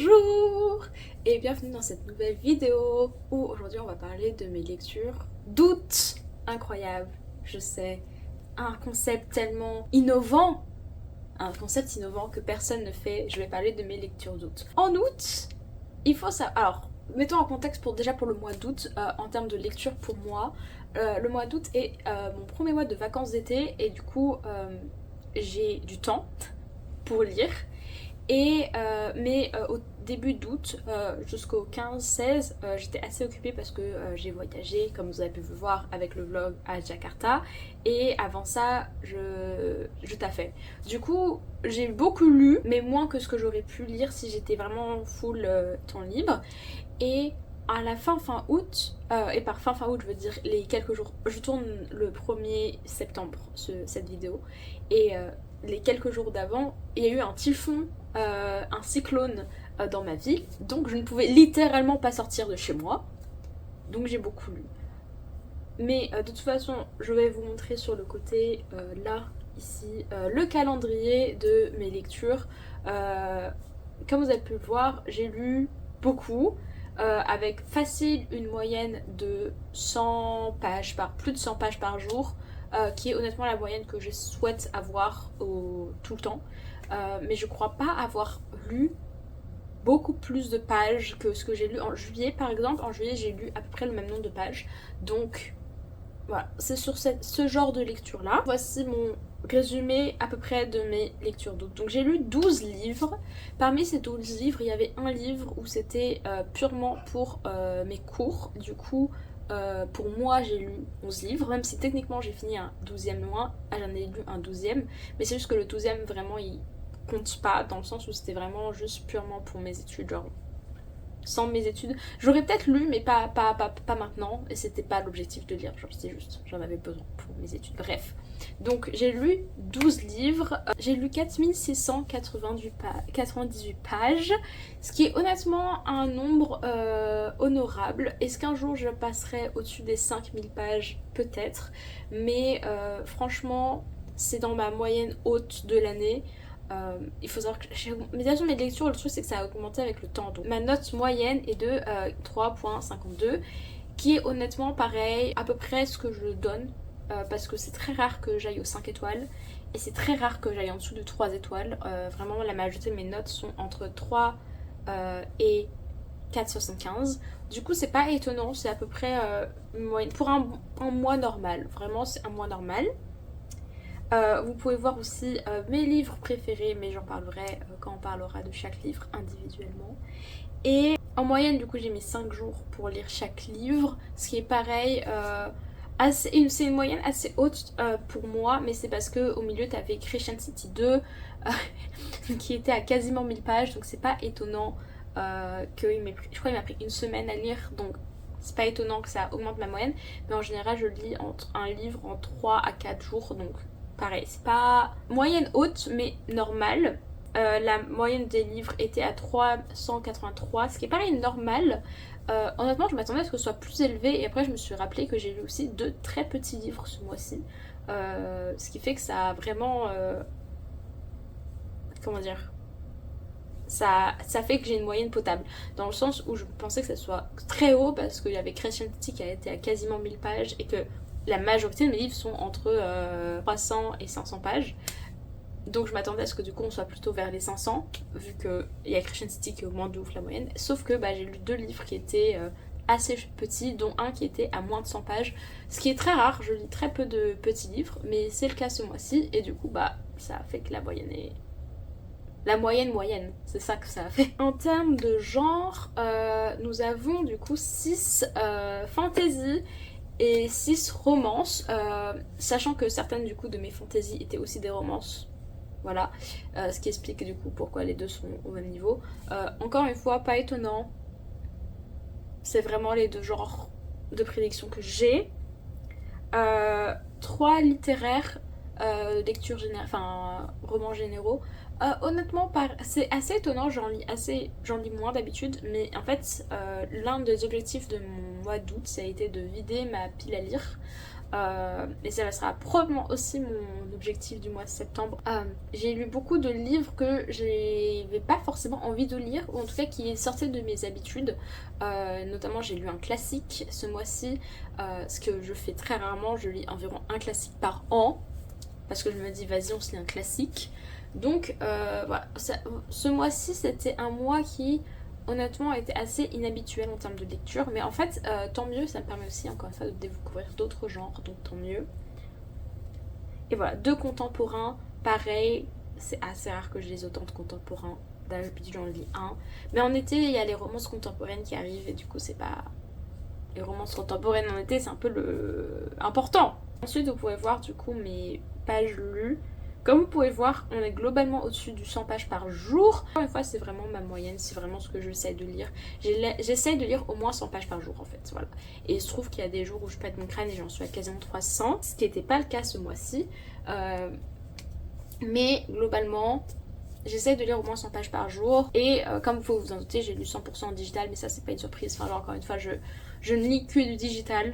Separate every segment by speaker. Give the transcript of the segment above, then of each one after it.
Speaker 1: Bonjour et bienvenue dans cette nouvelle vidéo où aujourd'hui on va parler de mes lectures d'août. Incroyable, je sais, un concept tellement innovant, un concept innovant que personne ne fait. Je vais parler de mes lectures d'août. En août, il faut savoir... Alors, mettons en contexte déjà pour le mois d'août, en termes de lecture pour moi. Le mois d'août est mon premier mois de vacances d'été et du coup j'ai du temps pour lire. Mais au début d'août jusqu'au 15-16, j'étais assez occupée parce que j'ai voyagé, comme vous avez pu le voir avec le vlog, à Jakarta. Et avant ça, je taffais. Du coup, j'ai beaucoup lu, mais moins que ce que j'aurais pu lire si j'étais vraiment full temps libre. Et à la fin août, et par fin août je veux dire les quelques jours, je tourne le 1er septembre cette vidéo, et les quelques jours d'avant, il y a eu un typhon, un cyclone dans ma ville, donc je ne pouvais littéralement pas sortir de chez moi, donc j'ai beaucoup lu. Mais de toute façon, je vais vous montrer sur le côté, là, ici, le calendrier de mes lectures. Comme vous avez pu le voir, j'ai lu beaucoup, avec facile une moyenne de 100 pages, plus de 100 pages par jour, qui est honnêtement la moyenne que je souhaite avoir tout le temps. Mais je crois pas avoir lu beaucoup plus de pages que ce que j'ai lu en juillet par exemple. En juillet j'ai lu à peu près le même nombre de pages, donc voilà, c'est sur ce genre de lecture là. Voici mon résumé à peu près de mes lectures d'août. Donc j'ai lu 12 livres. Parmi ces 12 livres, il y avait un livre où c'était purement pour mes cours. Du coup, pour moi, j'ai lu 11 livres, même si techniquement j'ai fini un 12e loin. Ah, j'en ai lu un 12e, mais c'est juste que le 12e, vraiment, il compte pas, dans le sens où c'était vraiment juste purement pour mes études, genre sans mes études. J'aurais peut-être lu, mais pas maintenant, et c'était pas l'objectif de lire, genre c'était juste, j'en avais besoin pour mes études. Bref, donc j'ai lu 12 livres, j'ai lu 4698 pages, ce qui est honnêtement un nombre honorable. Est-ce qu'un jour je passerai au-dessus des 5000 pages? Peut-être, mais franchement, c'est dans ma moyenne haute de l'année. Il faut savoir que mes lectures, le truc c'est que ça a augmenté avec le temps. Donc ma note moyenne est de 3,52, qui est honnêtement pareil, à peu près ce que je donne, parce que c'est très rare que j'aille aux 5 étoiles et c'est très rare que j'aille en dessous de 3 étoiles. Vraiment la majorité de mes notes sont entre 3 et 4,75. Du coup c'est pas étonnant, c'est à peu près une moyenne pour un mois normal. Vraiment c'est un mois normal. Vous pouvez voir aussi mes livres préférés, mais j'en parlerai quand on parlera de chaque livre individuellement. Et en moyenne, du coup, j'ai mis 5 jours pour lire chaque livre, ce qui est pareil, c'est une moyenne assez haute pour moi, mais c'est parce qu'au milieu, t'avais Crescent City 2 qui était à quasiment 1000 pages, donc c'est pas étonnant je crois qu'il m'a pris une semaine à lire, donc c'est pas étonnant que ça augmente ma moyenne, mais en général, je lis un livre en 3 à 4 jours, donc pareil, c'est pas moyenne haute, mais normale. La moyenne des livres était à 383, ce qui est pareil normal. Honnêtement, je m'attendais à ce que ce soit plus élevé, et après je me suis rappelé que j'ai lu aussi 2 très petits livres ce mois-ci. Ce qui fait que ça a vraiment... comment dire, ça fait que j'ai une moyenne potable, dans le sens où je pensais que ça soit très haut parce qu'il y avait Crescent City qui a été à quasiment 1000 pages et que la majorité de mes livres sont entre 300 et 500 pages. Donc je m'attendais à ce que du coup on soit plutôt vers les 500, vu qu'il y a Crescent City qui augmente de ouf la moyenne. Sauf que j'ai lu 2 livres qui étaient assez petits, dont un qui était à moins de 100 pages. Ce qui est très rare, je lis très peu de petits livres, mais c'est le cas ce mois-ci. Et du coup ça fait que la moyenne est... la moyenne, c'est ça que ça a fait. En termes de genre, nous avons du coup 6 fantasy et 6 romances, sachant que certaines du coup de mes fantasy étaient aussi des romances. Voilà, ce qui explique du coup pourquoi les deux sont au même niveau. Encore une fois, pas étonnant, c'est vraiment les deux genres de prédiction que j'ai. 3 littéraires, lecture générale, enfin romans généraux. Honnêtement, c'est assez étonnant, j'en lis moins d'habitude, mais en fait, l'un des objectifs de mon mois d'août, ça a été de vider ma pile à lire. et ça sera probablement aussi mon objectif du mois de septembre. J'ai lu beaucoup de livres que j'avais pas forcément envie de lire, ou en tout cas qui sortaient de mes habitudes. Notamment j'ai lu un classique ce mois-ci, ce que je fais très rarement, je lis environ un classique par an, parce que je me dis vas-y on se lit un classique. Donc voilà, ce mois-ci c'était un mois qui honnêtement était assez inhabituel en termes de lecture, mais en fait tant mieux, ça me permet aussi encore une fois de découvrir d'autres genres, donc tant mieux. Et voilà, de contemporains, pareil, c'est assez rare que je lise autant de contemporains, d'habitude j'en lis un, mais en été il y a les romances contemporaines qui arrivent et du coup c'est pas... Les romances contemporaines en été c'est un peu le... important. Ensuite vous pouvez voir du coup mes pages lues. Comme vous pouvez voir, on est globalement au-dessus du 100 pages par jour. Encore une fois, c'est vraiment ma moyenne, c'est vraiment ce que j'essaie de lire. J'essaie de lire au moins 100 pages par jour en fait, voilà. Et il se trouve qu'il y a des jours où je pète mon crâne et j'en suis à quasiment 300, ce qui n'était pas le cas ce mois-ci. Mais globalement, j'essaie de lire au moins 100 pages par jour. Et comme vous pouvez vous en douter, j'ai lu 100% en digital, mais ça c'est pas une surprise. Enfin, genre, encore une fois, je ne lis que du digital.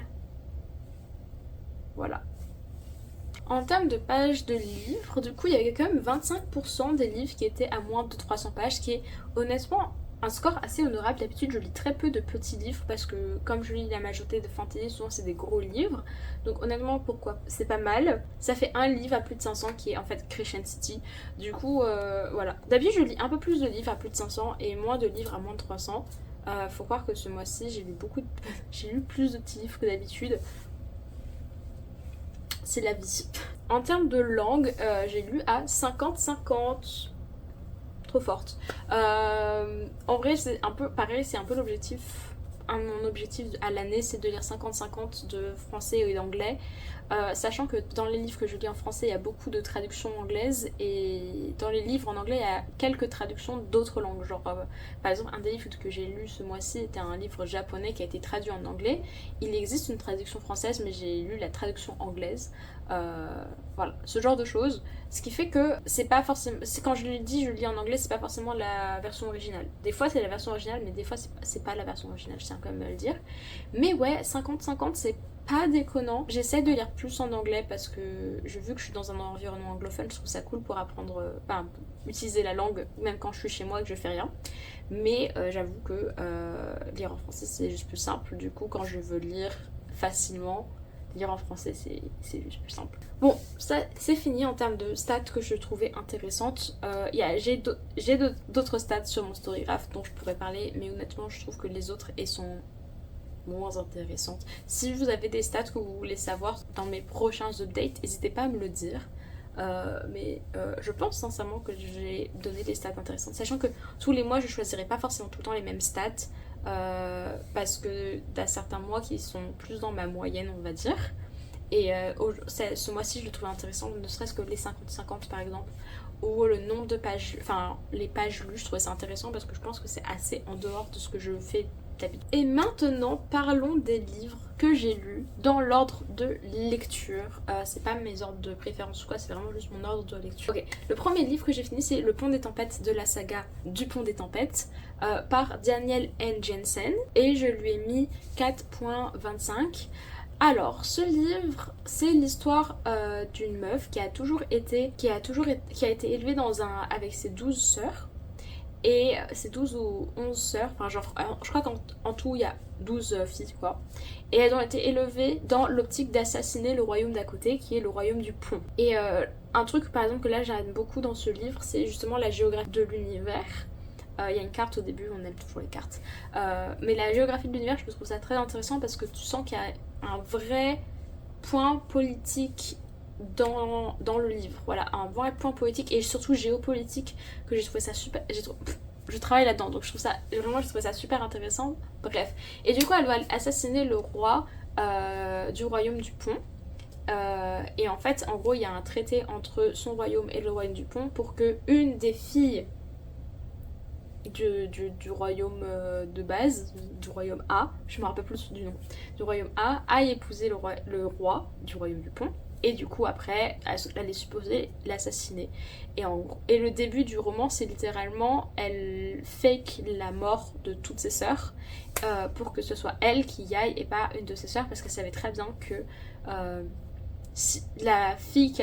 Speaker 1: Voilà. En termes de pages de livres, du coup, il y avait quand même 25% des livres qui étaient à moins de 300 pages, ce qui est honnêtement un score assez honorable. D'habitude, je lis très peu de petits livres parce que, comme je lis la majorité de fantasy, souvent c'est des gros livres. Donc, honnêtement, pourquoi? C'est pas mal. Ça fait un livre à plus de 500 qui est en fait Crescent City. Du coup, voilà. D'habitude, je lis un peu plus de livres à plus de 500 et moins de livres à moins de 300. Faut croire que ce mois-ci, j'ai lu j'ai lu plus de petits livres que d'habitude. C'est la vie. En termes de langue, j'ai lu à 50-50. Trop forte. En vrai, c'est un peu pareil, c'est un peu l'objectif. Mon objectif à l'année, c'est de lire 50-50 de français et d'anglais. Sachant que dans les livres que je lis en français, il y a beaucoup de traductions anglaises. Et dans les livres en anglais, il y a quelques traductions d'autres langues. Genre, par exemple, un des livres que j'ai lu ce mois-ci était un livre japonais qui a été traduit en anglais. Il existe une traduction française, mais j'ai lu la traduction anglaise. Voilà, ce genre de choses. Ce qui fait que c'est pas forcément... Quand je lis en anglais, c'est pas forcément la version originale. Des fois c'est la version originale, mais des fois c'est pas la version originale, je tiens quand même à le dire. Mais ouais, 50-50 c'est pas déconnant. J'essaie de lire plus en anglais parce que vu que je suis dans un environnement anglophone, je trouve ça cool pour apprendre, utiliser la langue même quand je suis chez moi et que je fais rien. Mais j'avoue que lire en français c'est juste plus simple. Du coup quand je veux lire facilement, lire en français c'est juste plus simple. Bon, ça c'est fini en termes de stats que je trouvais intéressantes. J'ai d'autres stats sur mon Storygraph dont je pourrais parler, mais honnêtement je trouve que les autres sont moins intéressantes. Si vous avez des stats que vous voulez savoir dans mes prochains updates, n'hésitez pas à me le dire. Mais je pense sincèrement que j'ai donné des stats intéressantes, sachant que tous les mois je choisirai pas forcément tout le temps les mêmes stats, parce que t'as certains mois qui sont plus dans ma moyenne on va dire, et ce mois-ci je le trouvais intéressant, ne serait-ce que les 50-50 par exemple, ou le nombre de pages, enfin les pages lues, je trouvais ça intéressant parce que je pense que c'est assez en dehors de ce que je fais d'habitude. Et maintenant parlons des livres que j'ai lus dans l'ordre de lecture. C'est pas mes ordres de préférence ou quoi, c'est vraiment juste mon ordre de lecture. Ok, le premier livre que j'ai fini c'est Le Pont des Tempêtes de la saga du Pont des Tempêtes, par Daniel N. Jensen, et je lui ai mis 4.25. Alors, ce livre, c'est l'histoire d'une meuf qui a été élevée avec ses 12 sœurs. Et ses 12 ou 11 sœurs, enfin genre, je crois qu'en tout il y a 12 filles quoi. Et elles ont été élevées dans l'optique d'assassiner le royaume d'à côté, qui est le royaume du Pont. Et un truc par exemple que là j'aime beaucoup dans ce livre, c'est justement la géographie de l'univers. Il y a une carte au début, on aime toujours les cartes. Mais la géographie de l'univers, je trouve ça très intéressant parce que tu sens qu'il y a un vrai point politique dans le livre. Voilà, un vrai point politique et surtout géopolitique que j'ai trouvé ça super... Je travaille là-dedans, donc je trouve ça super intéressant. Bref. Et du coup, elle va assassiner le roi du royaume du Pont. Et en fait, en gros, il y a un traité entre son royaume et le royaume du Pont pour que une des filles du royaume de base, du royaume A, je me rappelle plus du nom, du royaume A, aille épouser le roi du royaume du Pont. et du coup après elle est supposée l'assassiner. Et le début du roman, c'est littéralement elle fake la mort de toutes ses sœurs pour que ce soit elle qui y aille et pas une de ses sœurs, parce qu'elle savait très bien que si les filles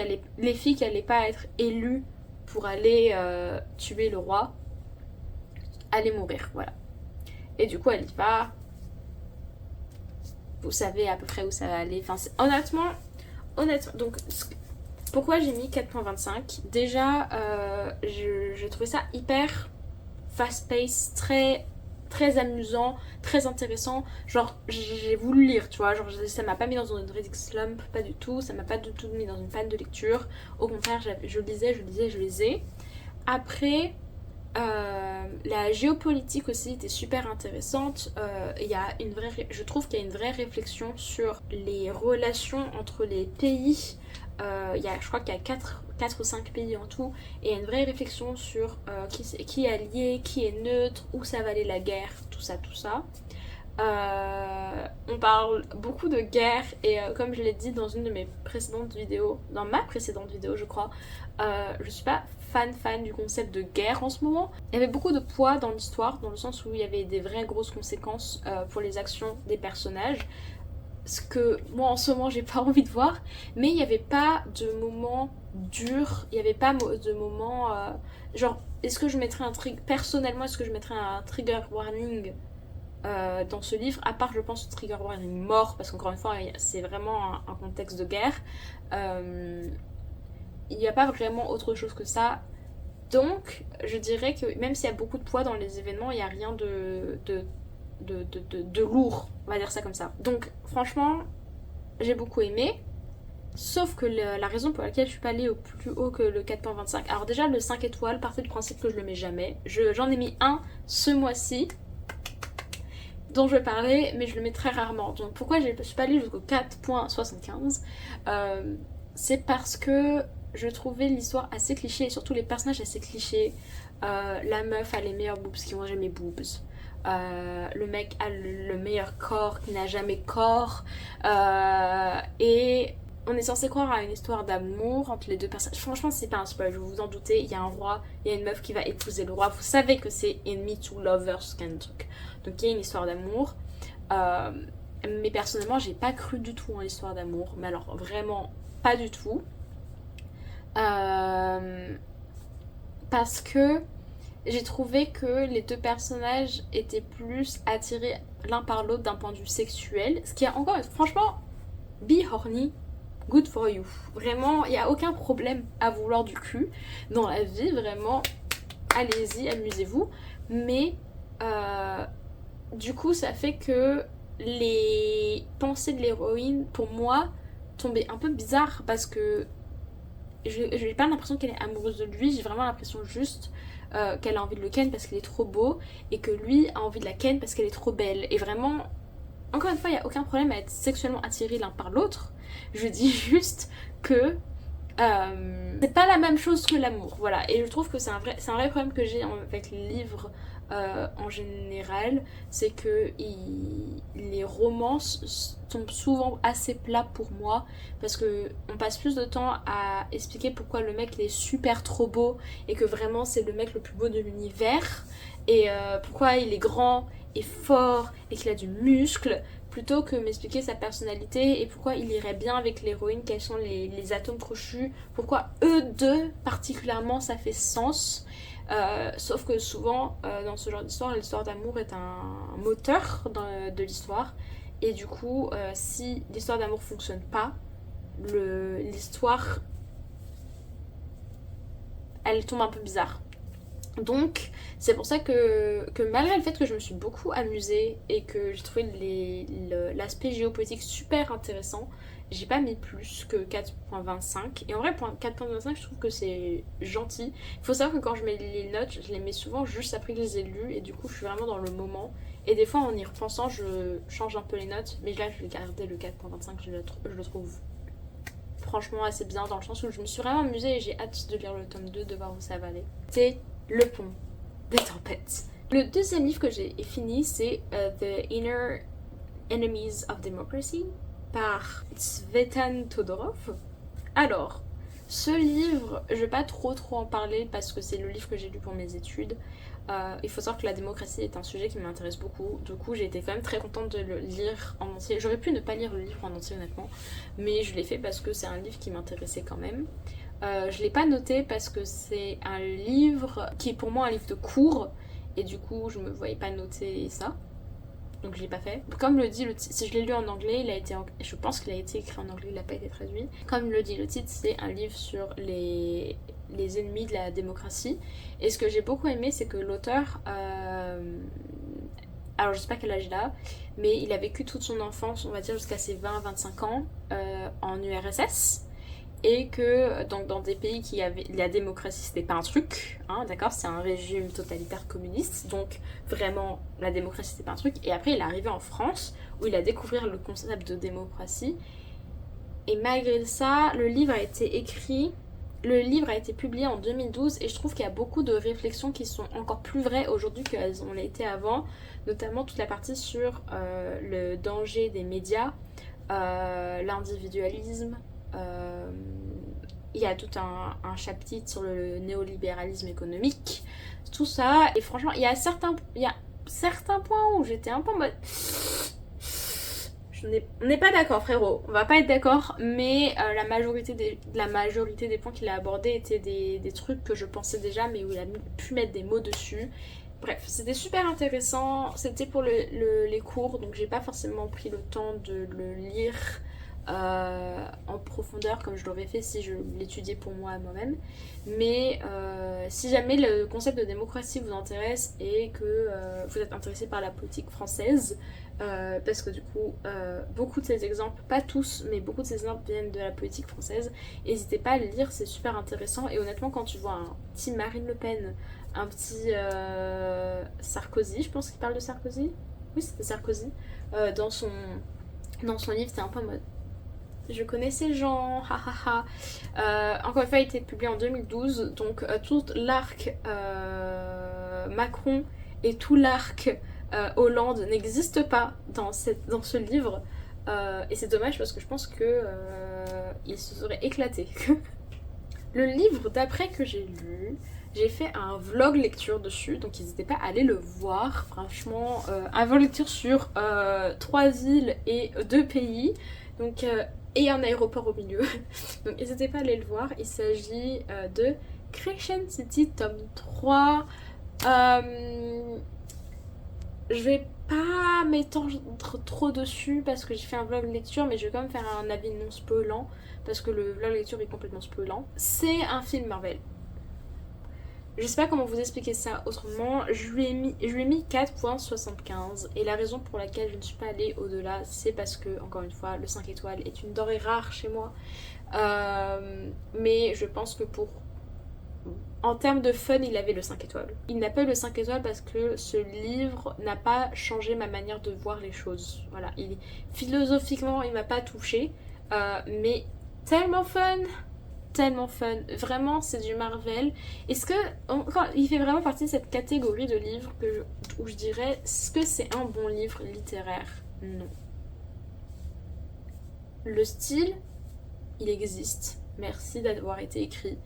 Speaker 1: qui allaient pas être élues pour aller tuer le roi allaient mourir, voilà. Et du coup elle y va, vous savez à peu près où ça va aller, enfin honnêtement, donc pourquoi j'ai mis 4.25? Déjà, je trouvais ça hyper fast-paced, très amusant, très intéressant. Genre, j'ai voulu lire, tu vois. Genre, ça m'a pas mis dans une reading slump, pas du tout. Ça m'a pas du tout mis dans une panne de lecture. Au contraire, je lisais. Après, la géopolitique aussi était super intéressante. Je trouve qu'il y a une vraie réflexion sur les relations entre les pays. Je crois qu'il y a 4 ou 5 pays en tout, et il y a une vraie réflexion sur qui est allié, qui est neutre, où ça va aller la guerre, tout ça. On parle beaucoup de guerre, et comme je l'ai dit dans une de mes précédentes vidéos, dans ma précédente vidéo je crois, je suis pas fan du concept de guerre en ce moment. Il y avait beaucoup de poids dans l'histoire, dans le sens où il y avait des vraies grosses conséquences pour les actions des personnages, ce que moi en ce moment j'ai pas envie de voir, mais il n'y avait pas de moments durs, il n'y avait pas de moments genre, est-ce que je mettrais personnellement, est-ce que je mettrais un trigger warning dans ce livre, à part je pense trigger warning mort, parce qu'encore une fois c'est vraiment un contexte de guerre. Il n'y a pas vraiment autre chose que ça. Donc je dirais que même s'il y a beaucoup de poids dans les événements, il n'y a rien de lourd, on va dire ça comme ça. Donc franchement, j'ai beaucoup aimé. Sauf que la raison pour laquelle je suis pas allée au plus haut que le 4.25. Alors déjà, le 5 étoiles, partez du principe que je le mets jamais. J'en ai mis un ce mois-ci, dont je vais parler, mais je le mets très rarement. Donc pourquoi je suis pas allée jusqu'au 4.75 c'est parce que je trouvais l'histoire assez cliché, et surtout les personnages assez clichés. La meuf a les meilleurs boobs qui ont jamais boobs. Le mec a le meilleur corps qui n'a jamais corps. Et on est censé croire à une histoire d'amour entre les deux personnes. Franchement, c'est pas un spoil, vous vous en doutez. Il y a un roi, il y a une meuf qui va épouser le roi. Vous savez que c'est enemy to lovers kind of truc. Donc il y a une histoire d'amour. Mais personnellement, j'ai pas cru du tout en l'histoire d'amour. Mais alors vraiment pas du tout. Parce que j'ai trouvé que les deux personnages étaient plus attirés l'un par l'autre d'un point de vue sexuel. Ce qui est encore, franchement, be horny, good for you. Vraiment, il n'y a aucun problème à vouloir du cul dans la vie, vraiment. Allez-y, amusez-vous. Mais du coup, ça fait que les pensées de l'héroïne, pour moi, tombaient un peu bizarres, parce que je n'ai pas l'impression qu'elle est amoureuse de lui, j'ai vraiment l'impression juste qu'elle a envie de le ken parce qu'il est trop beau, et que lui a envie de la ken parce qu'elle est trop belle. Et vraiment, encore une fois, il n'y a aucun problème à être sexuellement attiré l'un par l'autre. Je dis juste que c'est pas la même chose que l'amour, voilà. Et je trouve que c'est un vrai problème que j'ai avec les livres en général, c'est que les romances tombent souvent assez plats pour moi, parce que on passe plus de temps à expliquer pourquoi le mec il est super trop beau et que vraiment c'est le mec le plus beau de l'univers, et pourquoi il est grand et fort et qu'il a du muscle, plutôt que m'expliquer sa personnalité et pourquoi il irait bien avec l'héroïne, quels sont les atomes crochus, pourquoi eux deux particulièrement ça fait sens. Sauf que souvent dans ce genre d'histoire, l'histoire d'amour est un moteur de l'histoire, et du coup si l'histoire d'amour fonctionne pas, l'histoire elle tombe un peu bizarre. Donc c'est pour ça que malgré le fait que je me suis beaucoup amusée et que j'ai trouvé l'aspect géopolitique super intéressant, j'ai pas mis plus que 4.25. Et en vrai, pour 4.25, je trouve que c'est gentil. Il faut savoir que quand je mets les notes, je les mets souvent juste après que je les ai lues, et du coup je suis vraiment dans le moment. Et des fois en y repensant, je change un peu les notes, mais là je vais garder le 4.25, je le trouve franchement assez bien, dans le sens où je me suis vraiment amusée et j'ai hâte de lire le tome 2, de voir où ça va aller. C'est Le Pont des Tempêtes. Le deuxième livre que j'ai fini, c'est The Inner Enemies of Democracy par Tsvetan Todorov. Alors, ce livre, je vais pas trop en parler parce que c'est le livre que j'ai lu pour mes études. Il faut savoir que la démocratie est un sujet qui m'intéresse beaucoup. Du coup, j'ai été quand même très contente de le lire en entier. J'aurais pu ne pas lire le livre en entier, honnêtement, mais je l'ai fait parce que c'est un livre qui m'intéressait quand même. Je l'ai pas noté parce que c'est un livre qui est pour moi un livre de cours et du coup, je me voyais pas noter ça. Donc je l'ai pas fait. Comme le dit le titre, si je l'ai lu en anglais, je pense qu'il a été écrit en anglais, il n'a pas été traduit. Comme le dit le titre, c'est un livre sur les ennemis de la démocratie. Et ce que j'ai beaucoup aimé, c'est que l'auteur, alors je sais pas quel âge il a, mais il a vécu toute son enfance, on va dire jusqu'à ses 20-25 ans, en URSS. Et que donc dans des pays qui avaient la démocratie, c'était pas un truc, hein, d'accord, c'est un régime totalitaire communiste, donc vraiment la démocratie c'était pas un truc. Et après il est arrivé en France où il a découvert le concept de démocratie. Et malgré ça, le livre a été publié en 2012 et je trouve qu'il y a beaucoup de réflexions qui sont encore plus vraies aujourd'hui qu'elles ont été avant, notamment toute la partie sur le danger des médias, l'individualisme. Euh, il y a tout un chapitre sur le néolibéralisme économique, tout ça. Et franchement, il y a certains points où j'étais un peu en mode. On n'est pas d'accord, frérot. On va pas être d'accord, mais la majorité des points qu'il a abordés étaient des trucs que je pensais déjà, mais où il a pu mettre des mots dessus. Bref, c'était super intéressant. C'était pour les cours, donc j'ai pas forcément pris le temps de le lire en profondeur comme je l'aurais fait si je l'étudiais pour moi-même. Mais si jamais le concept de démocratie vous intéresse et que vous êtes intéressé par la politique française, parce que du coup, beaucoup de ces exemples, pas tous, mais beaucoup de ces exemples viennent de la politique française. N'hésitez pas à le lire, c'est super intéressant. Et honnêtement, quand tu vois un petit Marine Le Pen, un petit Sarkozy, je pense qu'il parle de Sarkozy. Oui, c'était Sarkozy. Dans son livre, c'est un peu en mode je connais ces gens, hahaha. Encore une fois, il a été publié en 2012, donc tout l'arc Macron et tout l'arc Hollande n'existe pas dans ce livre. Et c'est dommage parce que je pense que il se serait éclaté. Le livre d'après que j'ai lu, j'ai fait un vlog lecture dessus, donc n'hésitez pas à aller le voir. Franchement, un vlog lecture sur 3 îles et 2 pays. Donc et un aéroport au milieu. Donc n'hésitez pas à aller le voir. Il s'agit de Crescent City tome 3. Je vais pas m'étendre trop dessus parce que j'ai fait un vlog lecture, mais je vais quand même faire un avis non spoilant parce que le vlog lecture est complètement spoilant. C'est un film Marvel. Je sais pas comment vous expliquer ça autrement. Je lui ai mis 4.75 et la raison pour laquelle je ne suis pas allée au-delà, c'est parce que, encore une fois, le 5 étoiles est une denrée rare chez moi. Mais je pense que en termes de fun, il avait le 5 étoiles. Il n'a pas eu le 5 étoiles parce que ce livre n'a pas changé ma manière de voir les choses. Voilà, philosophiquement, il m'a pas touchée. Mais tellement fun! Tellement fun, vraiment c'est du Marvel. Est-ce que il fait vraiment partie de cette catégorie de livres où je dirais est-ce que c'est un bon livre littéraire? Non. Le style, il existe, merci d'avoir été écrit,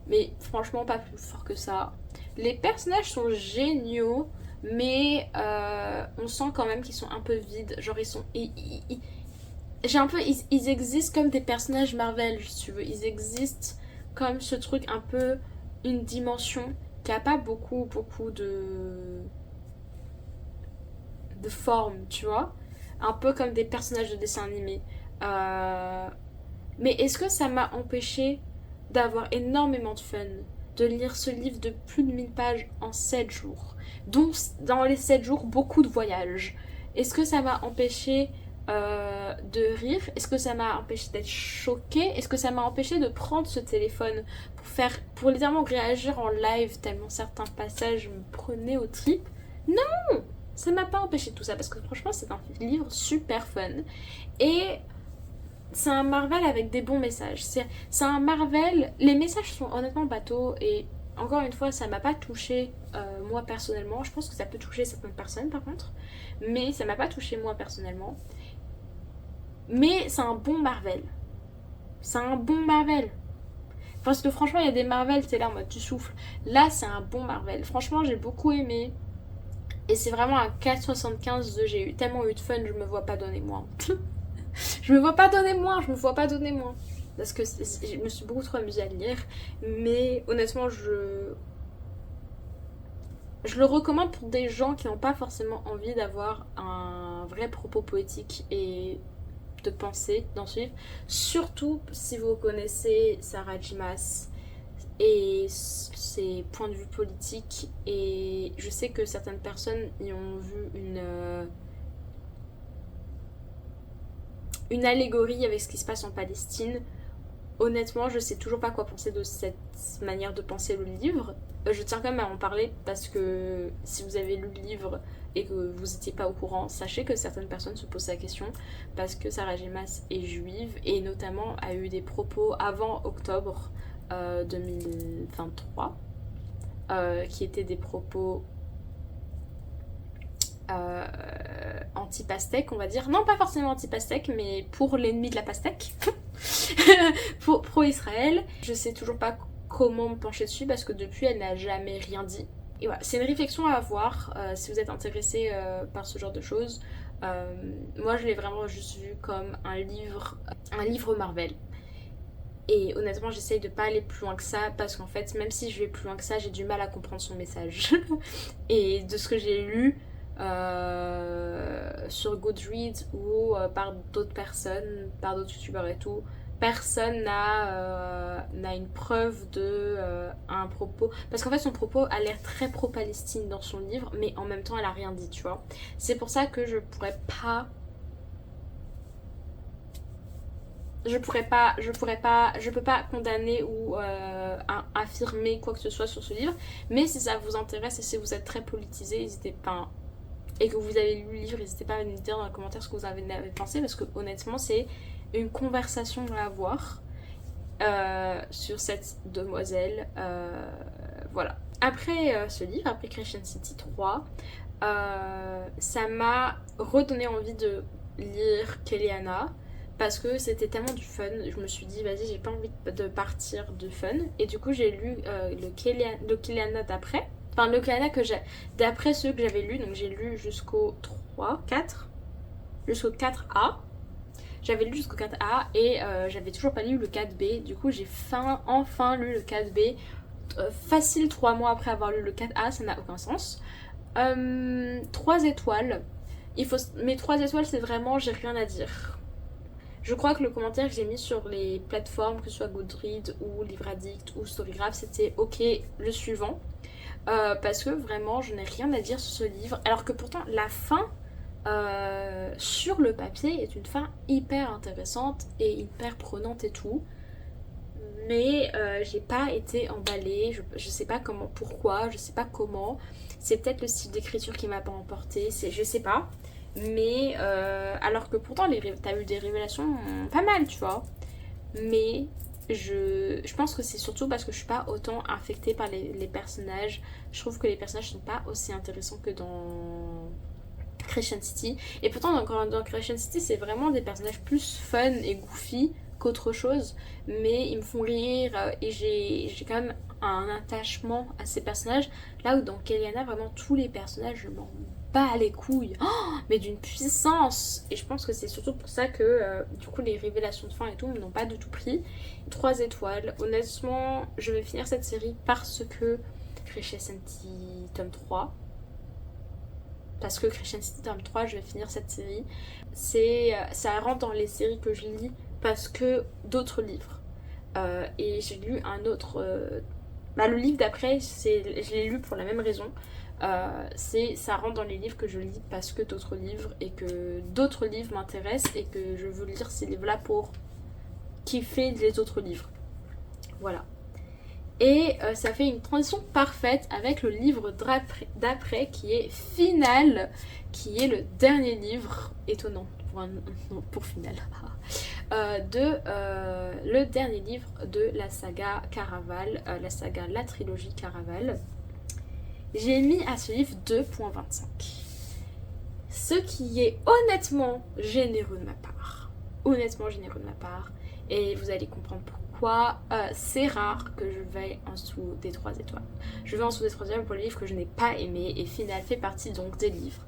Speaker 1: mais franchement pas plus fort que ça. Les personnages sont géniaux, mais on sent quand même qu'ils sont un peu vides, genre ils existent comme des personnages Marvel, si tu veux. Ils existent comme ce truc un peu, une dimension qui a pas beaucoup de forme, tu vois. Un peu comme des personnages de dessin animé. Mais est-ce que ça m'a empêché d'avoir énormément de fun, de lire ce livre de plus de 1000 pages en 7 jours, dont dans les 7 jours, beaucoup de voyages? Est-ce que ça m'a empêché de rire? Est-ce que ça m'a empêché d'être choquée? Est-ce que ça m'a empêché de prendre ce téléphone pour littéralement réagir en live tellement certains passages me prenaient aux tripes? Non, ça m'a pas empêché de tout ça parce que franchement c'est un livre super fun et c'est un Marvel avec des bons messages. C'est un Marvel, les messages sont honnêtement bateaux et encore une fois ça m'a pas touché moi personnellement. Je pense que ça peut toucher certaines personnes par contre, mais ça m'a pas touché moi personnellement. Mais c'est un bon Marvel. C'est un bon Marvel. Parce que franchement, il y a des Marvel, t'es là en mode tu souffles. Là, c'est un bon Marvel. Franchement, j'ai beaucoup aimé. Et c'est vraiment un 4,75 de j'ai eu tellement eu de fun, je me vois pas donner moins. Je me vois pas donner moins, je me vois pas donner moins. Parce que je me suis beaucoup trop amusée à le lire. Mais honnêtement, je le recommande pour des gens qui n'ont pas forcément envie d'avoir un vrai propos poétique et de penser dans ce livre. Surtout si vous connaissez Sarah J. Maas et ses points de vue politiques. Et je sais que certaines personnes y ont vu une allégorie avec ce qui se passe en Palestine. Honnêtement, je sais toujours pas quoi penser de cette manière de penser le livre. Je tiens quand même à en parler parce que si vous avez lu le livre et que vous n'étiez pas au courant, sachez que certaines personnes se posent la question parce que Sarah J. Maas est juive et notamment a eu des propos avant octobre 2023 qui étaient des propos anti-pastèque, on va dire. Non, pas forcément anti-pastèque, mais pour l'ennemi de la pastèque. Pro-Israël. Je sais toujours pas comment me pencher dessus parce que depuis, elle n'a jamais rien dit. Et voilà, c'est une réflexion à avoir si vous êtes intéressé par ce genre de choses. Moi, je l'ai vraiment juste vu comme un livre Marvel. Et honnêtement, j'essaye de pas aller plus loin que ça parce qu'en fait, même si je vais plus loin que ça, j'ai du mal à comprendre son message. Et de ce que j'ai lu sur Goodreads ou par d'autres personnes, par d'autres youtubeurs et tout, personne n'a une preuve de un propos. Parce qu'en fait, son propos a l'air très pro-Palestine dans son livre, mais en même temps, elle a rien dit, tu vois. C'est pour ça que je peux pas condamner ou affirmer quoi que ce soit sur ce livre. Mais si ça vous intéresse et si vous êtes très politisé, n'hésitez pas. Et que vous avez lu le livre, n'hésitez pas à me dire dans les commentaires ce que vous avez pensé. Parce que honnêtement, c'est une conversation à avoir sur cette demoiselle. Voilà. Après ce livre, après Crescent City 3, ça m'a redonné envie de lire Kellyana parce que c'était tellement du fun. Je me suis dit, vas-y, j'ai pas envie de partir de fun. Et du coup, j'ai lu le Kellyana d'après. Enfin, le Kellyana d'après ceux que j'avais lus. Donc, j'ai lu jusqu'au 4. Jusqu'au 4A. J'avais lu jusqu'au 4A et j'avais toujours pas lu le 4B. Du coup, j'ai enfin lu le 4B. Facile 3 mois après avoir lu le 4A, ça n'a aucun sens. 3 étoiles. Mes 3 étoiles, c'est vraiment j'ai rien à dire. Je crois que le commentaire que j'ai mis sur les plateformes, que ce soit Goodreads ou Livre Addict ou Storygraph, c'était ok, le suivant. Parce que vraiment, je n'ai rien à dire sur ce livre. Alors que pourtant, la fin, sur le papier, est une fin hyper intéressante et hyper prenante et tout. Mais j'ai pas été emballée, je sais pas pourquoi, je sais pas comment. C'est peut-être le style d'écriture qui m'a pas emportée, je sais pas. Mais alors que pourtant t'as eu des révélations pas mal, tu vois. Mais je pense que c'est surtout parce que je suis pas autant affectée par les personnages. Je trouve que les personnages sont pas aussi intéressants que dans Crescent City. Et pourtant dans Crescent City, c'est vraiment des personnages plus fun et goofy qu'autre chose, mais ils me font rire et j'ai quand même un attachement à ces personnages, là où dans Kellyana, vraiment tous les personnages, je m'en bats les couilles, mais d'une puissance. Et je pense que c'est surtout pour ça que du coup les révélations de fin et tout n'ont pas du tout pris. 3 étoiles. Honnêtement, je vais finir cette série parce que Crescent City tome 3. Parce que Crescent City tome 3, je vais finir cette série. Ça rentre dans les séries que je lis parce que d'autres livres. Et j'ai lu un autre... le livre d'après, je l'ai lu pour la même raison. Ça rentre dans les livres que je lis parce que d'autres livres et que d'autres livres m'intéressent et que je veux lire ces livres-là pour kiffer les autres livres. Voilà. Et ça fait une transition parfaite avec le livre d'après qui est Final, qui est le dernier livre, étonnant pour Final, le dernier livre de la saga Caraval, la trilogie Caraval. J'ai mis à ce livre 2.25. Ce qui est honnêtement généreux de ma part. Honnêtement généreux de ma part. et vous allez comprendre pourquoi. C'est rare que je vais en dessous des 3 étoiles. Je vais en dessous des 3 étoiles pour les livres que je n'ai pas aimés, et Final fait partie donc des livres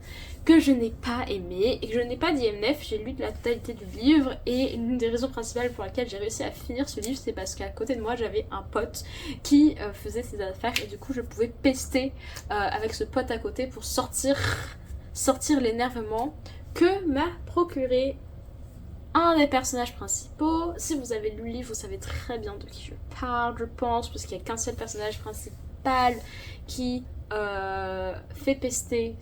Speaker 1: que je n'ai pas aimés et que je n'ai pas d'IMF. J'ai lu de la totalité du livre, et l'une des raisons principales pour laquelle j'ai réussi à finir ce livre, c'est parce qu'à côté de moi j'avais un pote qui faisait ses affaires, et du coup je pouvais pester avec ce pote à côté pour sortir l'énervement que m'a procuré un des personnages principaux. Si vous avez lu le livre, vous savez très bien de qui je parle, je pense, parce qu'il n'y a qu'un seul personnage principal qui fait pester,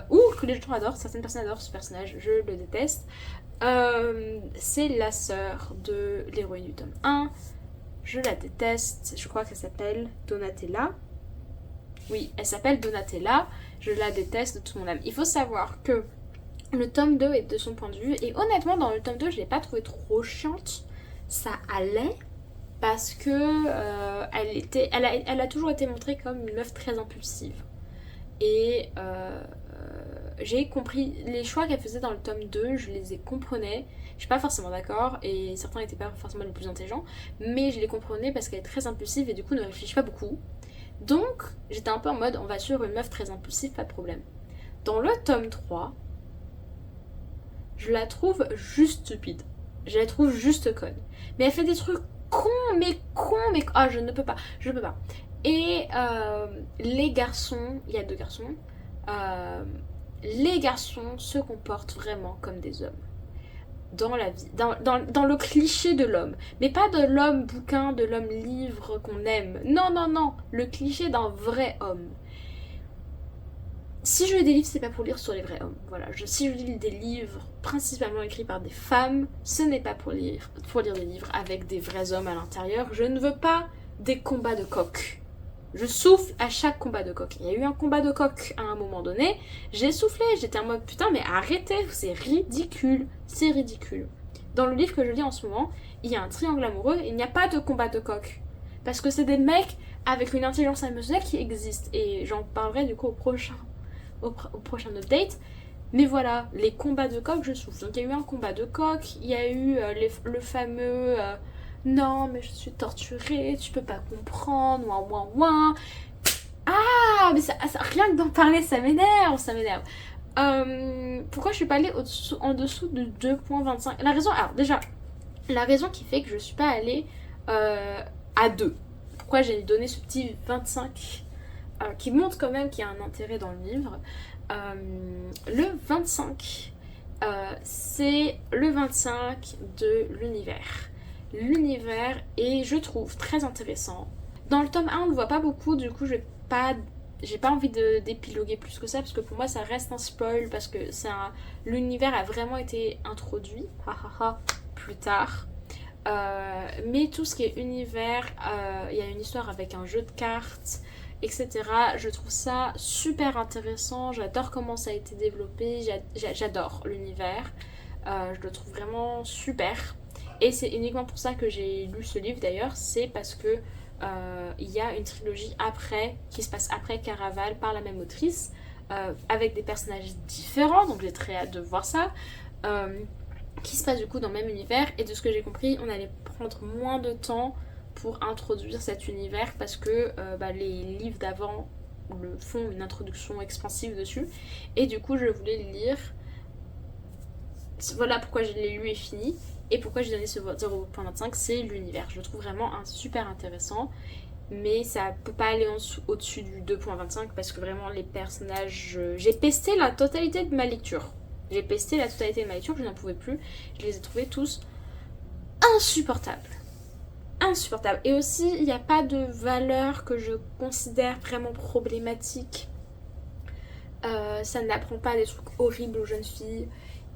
Speaker 1: ou que les gens adorent. Certaines personnes adorent ce personnage, je le déteste. C'est la sœur de l'héroïne du tome 1. Je la déteste, je crois qu'elle s'appelle Donatella. Oui, elle s'appelle Donatella, je la déteste de tout mon âme. Il faut savoir que le tome 2 est de son point de vue, et honnêtement dans le tome 2 je l'ai pas trouvé trop chiante, ça allait, parce que elle a toujours été montrée comme une meuf très impulsive, et j'ai compris les choix qu'elle faisait dans le tome 2, je les comprenais. Je suis pas forcément d'accord, et certains n'étaient pas forcément les plus intelligents, mais je les comprenais parce qu'elle est très impulsive et du coup ne réfléchit pas beaucoup. Donc j'étais un peu en mode on va suivre une meuf très impulsive, pas de problème. Dans le tome 3, je la trouve juste stupide. Je la trouve juste conne. Mais elle fait des trucs cons, mais ah, je ne peux pas. Et les garçons, il y a 2 garçons, les garçons se comportent vraiment comme des hommes dans la vie, dans le cliché de l'homme, mais pas de l'homme bouquin, de l'homme livre qu'on aime. Non, le cliché d'un vrai homme. Si je lis des livres, c'est pas pour lire sur les vrais hommes. Voilà, si je lis des livres principalement écrits par des femmes, ce n'est pas pour lire des livres avec des vrais hommes à l'intérieur. Je ne veux pas des combats de coq. Je souffle à chaque combat de coq. Il y a eu un combat de coq à un moment donné, j'ai soufflé, j'étais en mode putain mais arrêtez, c'est ridicule, c'est ridicule. Dans le livre que je lis en ce moment, il y a un triangle amoureux, il n'y a pas de combat de coq. Parce que c'est des mecs avec une intelligence émotionnelle qui existe, et j'en parlerai du coup au prochain update. Mais voilà, les combats de coq, je souffle. Donc il y a eu un combat de coq, il y a eu le fameux non mais je suis torturée, tu peux pas comprendre, ouin. Ah mais ça, rien que d'en parler ça m'énerve. Pourquoi je suis pas allée en dessous de 2.25? La raison qui fait que je suis pas allée à 2. Pourquoi j'ai donné ce petit 25 qui montre quand même qu'il y a un intérêt dans le livre. Le 25, c'est le 25 de l'univers. L'univers est, je trouve, très intéressant. Dans le tome 1, on ne le voit pas beaucoup, du coup, j'ai pas envie d'épiloguer plus que ça, parce que pour moi, ça reste un spoil, parce que l'univers a vraiment été introduit, plus tard. Mais tout ce qui est univers, il y a une histoire avec un jeu de cartes, etc. Je trouve ça super intéressant, j'adore comment ça a été développé, j'adore l'univers, je le trouve vraiment super. Et c'est uniquement pour ça que j'ai lu ce livre d'ailleurs, c'est parce que il y a une trilogie après, qui se passe après Caraval par la même autrice, avec des personnages différents, donc j'ai très hâte de voir ça. Qui se passe du coup dans le même univers, et de ce que j'ai compris on allait prendre moins de temps pour introduire cet univers parce que les livres d'avant font une introduction expansive dessus, et du coup je voulais le lire. Voilà pourquoi je l'ai lu et fini, et pourquoi j'ai donné ce 0.25, c'est l'univers. Je le trouve vraiment super intéressant, mais ça peut pas aller au-dessus du 2.25 parce que vraiment les personnages... J'ai pesté la totalité de ma lecture. Je n'en pouvais plus. Je les ai trouvés tous insupportables. Et aussi, il n'y a pas de valeur que je considère vraiment problématique. Ça n'apprend pas des trucs horribles aux jeunes filles.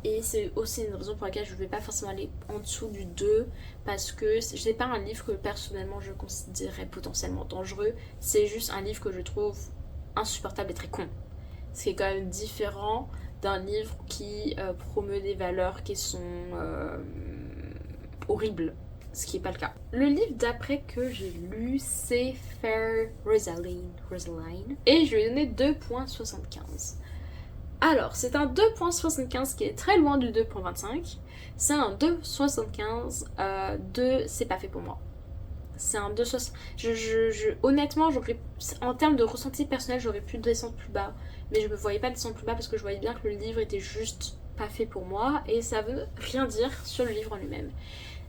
Speaker 1: Et c'est aussi une raison pour laquelle je ne vais pas forcément aller en dessous du 2. Parce que c'est pas un livre que personnellement je considérais potentiellement dangereux. C'est juste un livre que je trouve insupportable et très con. C'est quand même différent d'un livre qui promeut des valeurs qui sont horribles, ce qui n'est pas le cas. Le livre d'après que j'ai lu, c'est Fair Rosaline, et je lui ai donné 2.75. Alors, c'est un 2.75 qui est très loin du 2.25. C'est un 2.75 de C'est pas fait pour moi. C'est un 2.75. Honnêtement, en termes de ressenti personnel, j'aurais pu descendre plus bas. Mais je me voyais pas descendre plus bas parce que je voyais bien que le livre était juste pas fait pour moi. Et ça veut rien dire sur le livre en lui-même.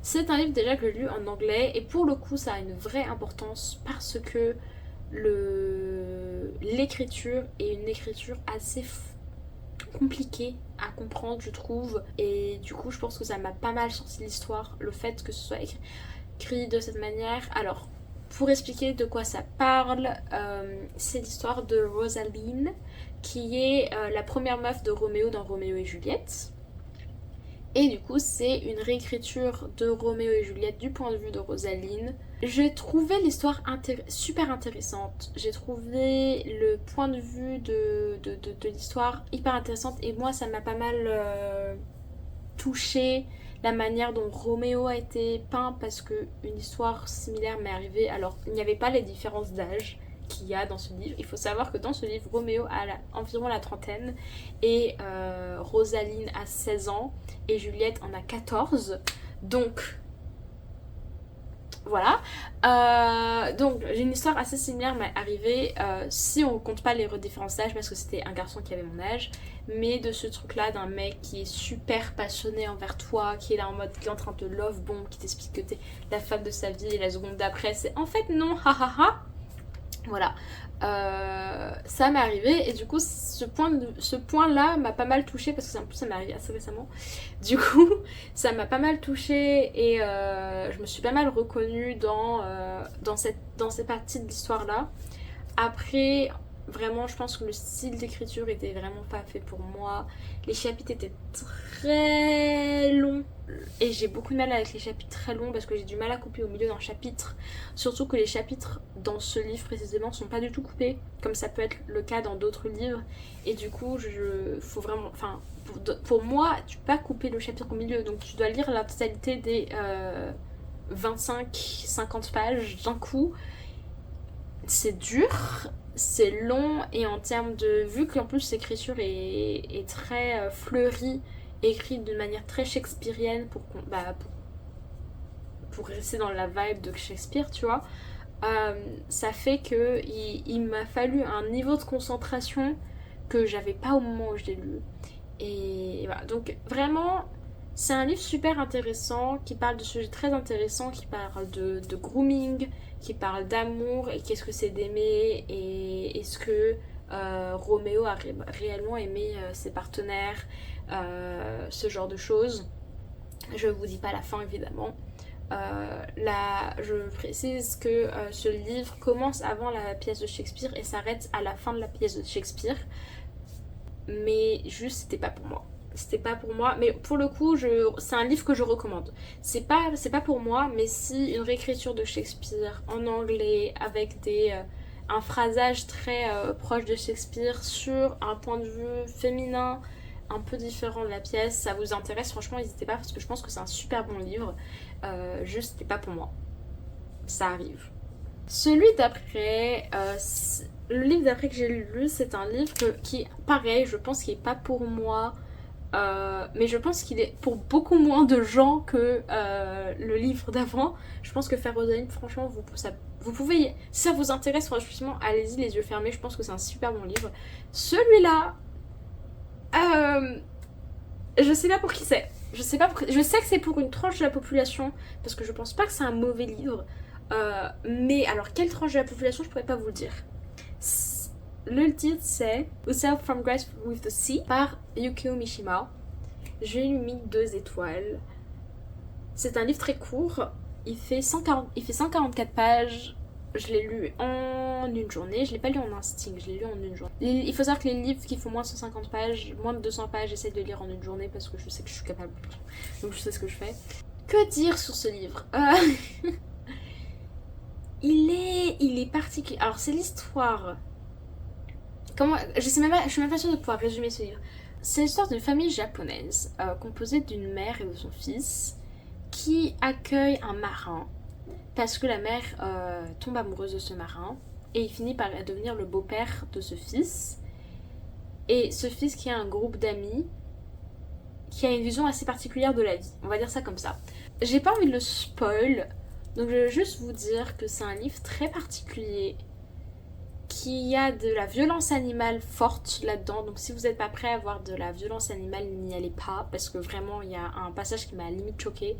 Speaker 1: C'est un livre déjà que j'ai lu en anglais. Et pour le coup, ça a une vraie importance parce que l'écriture est une écriture assez compliquée à comprendre, je trouve. Et du coup, je pense que ça m'a pas mal sorti l'histoire, le fait que ce soit écrit de cette manière. Alors, pour expliquer de quoi ça parle, c'est l'histoire de Rosaline, qui est la première meuf de Roméo dans Roméo et Juliette. Et du coup, c'est une réécriture de Roméo et Juliette du point de vue de Rosaline. J'ai trouvé l'histoire super intéressante. J'ai trouvé le point de vue de l'histoire hyper intéressante. Et moi, ça m'a pas mal touchée la manière dont Roméo a été peint parce qu'une histoire similaire m'est arrivée. Alors, il n'y avait pas les différences d'âge qu'il y a dans ce livre. Il faut savoir que dans ce livre, Roméo a environ la trentaine et Rosaline a 16 ans et Juliette en a 14. Donc, voilà. Donc, j'ai une histoire assez similaire m'est arrivée si on compte pas les différences d'âge parce que c'était un garçon qui avait mon âge, mais de ce truc-là d'un mec qui est super passionné envers toi, qui est là en mode qui est en train de love bomb, qui t'explique que t'es la femme de sa vie et la seconde d'après, c'est en fait non, hahaha. Voilà, ça m'est arrivé et du coup ce point-là m'a pas mal touchée parce que en plus ça m'est arrivé assez récemment. Du coup ça m'a pas mal touchée et je me suis pas mal reconnue dans cette partie de l'histoire-là. Après, vraiment je pense que le style d'écriture était vraiment pas fait pour moi. Les chapitres étaient très longs. Et j'ai beaucoup de mal avec les chapitres très longs parce que j'ai du mal à couper au milieu d'un chapitre. Surtout que les chapitres dans ce livre précisément sont pas du tout coupés, comme ça peut être le cas dans d'autres livres. Et du coup, faut vraiment. Enfin, pour moi, tu peux pas couper le chapitre au milieu. Donc tu dois lire la totalité des 25-50 pages d'un coup. C'est dur, c'est long et en termes de. Vu qu'en plus l'écriture est très fleurie, écrite d'une manière très shakespearienne pour rester dans la vibe de Shakespeare, tu vois, ça fait que il m'a fallu un niveau de concentration que j'avais pas au moment où je l'ai lu. Et voilà, donc vraiment, c'est un livre super intéressant qui parle de sujets très intéressants, qui parle de grooming, qui parle d'amour et qu'est-ce que c'est d'aimer et est-ce que Roméo a réellement aimé ses partenaires, ce genre de choses. Je vous dis pas la fin évidemment. Je précise que ce livre commence avant la pièce de Shakespeare et s'arrête à la fin de la pièce de Shakespeare. Mais juste, c'était pas pour moi. C'était pas pour moi, mais pour le coup, c'est un livre que je recommande. C'est pas pour moi, mais si une réécriture de Shakespeare en anglais avec un phrasage très proche de Shakespeare sur un point de vue féminin un peu différent de la pièce, ça vous intéresse, franchement, n'hésitez pas parce que je pense que c'est un super bon livre. Juste, c'était pas pour moi. Ça arrive. Celui d'après, le livre d'après que j'ai lu, c'est un livre qui, pareil, je pense qu'il est pas pour moi. Mais je pense qu'il est pour beaucoup moins de gens que le livre d'avant. Je pense que Faire Rosaline, franchement, vous pouvez, si ça vous intéresse, franchement, allez-y les yeux fermés. Je pense que c'est un super bon livre. Celui-là, je sais pas pour qui c'est. Je sais que c'est pour une tranche de la population parce que je pense pas que c'est un mauvais livre. Mais alors, quelle tranche de la population, je pourrais pas vous le dire. Le titre c'est A Sail from Grace with the Sea par Yukio Mishima. J'ai lui mis 2 étoiles. C'est un livre très court. Il fait 144 pages. Je l'ai lu en une journée. Je l'ai pas lu en instinct, je l'ai lu en une journée. Il faut savoir que les livres qui font moins de 150 pages, moins de 200 pages, j'essaie de les lire en une journée parce que je sais que je suis capable. Donc je sais ce que je fais. Que dire sur ce livre Il est particulier. Alors c'est l'histoire. Je suis même pas sûre de pouvoir résumer ce livre. C'est l'histoire d'une famille japonaise composée d'une mère et de son fils qui accueille un marin parce que la mère tombe amoureuse de ce marin et il finit par devenir le beau-père de ce fils. et ce fils qui a un groupe d'amis qui a une vision assez particulière de la vie. On va dire ça comme ça. J'ai pas envie de le spoil, donc je vais juste vous dire que c'est un livre très particulier, qui a de la violence animale forte là-dedans. Donc si vous n'êtes pas prêt à voir de la violence animale, n'y allez pas, parce que vraiment il y a un passage qui m'a limite choquée,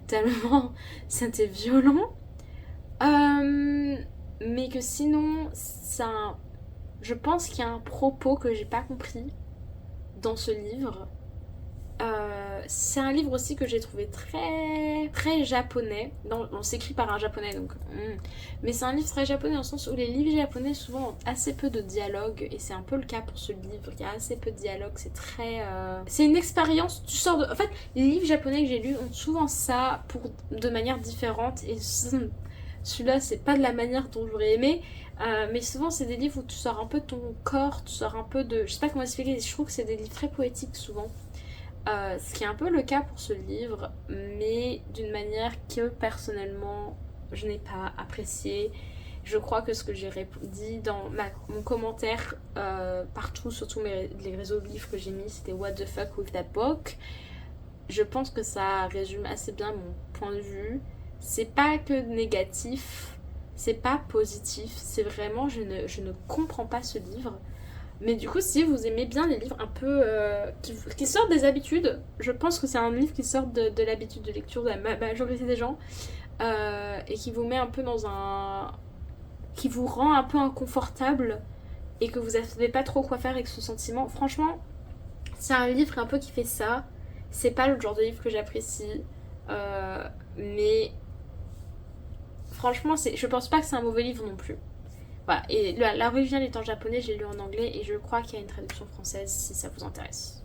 Speaker 1: tellement c'était violent. Mais que sinon, je pense qu'il y a un propos que j'ai pas compris dans ce livre. C'est un livre aussi que j'ai trouvé très très japonais. Non, on s'écrit par un japonais donc. Mais c'est un livre très japonais dans le sens où les livres japonais souvent ont assez peu de dialogue, et c'est un peu le cas pour ce livre. Il y a assez peu de dialogue, c'est très. C'est une expérience. Tu sors de. En fait, les livres japonais que j'ai lus ont souvent ça de manière différente, et celui-là c'est pas de la manière dont j'aurais aimé. Mais souvent c'est des livres où tu sors un peu de ton corps, tu sors un peu de. Je sais pas comment expliquer, je trouve que c'est des livres très poétiques souvent. Ce qui est un peu le cas pour ce livre, mais d'une manière que personnellement je n'ai pas apprécié. Je crois que ce que j'ai dit dans mon commentaire partout, surtout les réseaux de livres que j'ai mis, c'était What the fuck with that book. Je pense que ça résume assez bien mon point de vue. C'est pas que négatif, c'est pas positif, c'est vraiment je ne comprends pas ce livre. Mais du coup, si vous aimez bien les livres un peu qui sortent des habitudes, je pense que c'est un livre qui sort de l'habitude de lecture de la majorité des gens, et qui vous met un peu dans un. Qui vous rend un peu inconfortable et que vous savez pas trop quoi faire avec ce sentiment. Franchement, c'est un livre un peu qui fait ça. C'est pas le genre de livre que j'apprécie, mais franchement, je pense pas que c'est un mauvais livre non plus. Voilà, et l'original est en japonais, j'ai lu en anglais, et je crois qu'il y a une traduction française si ça vous intéresse.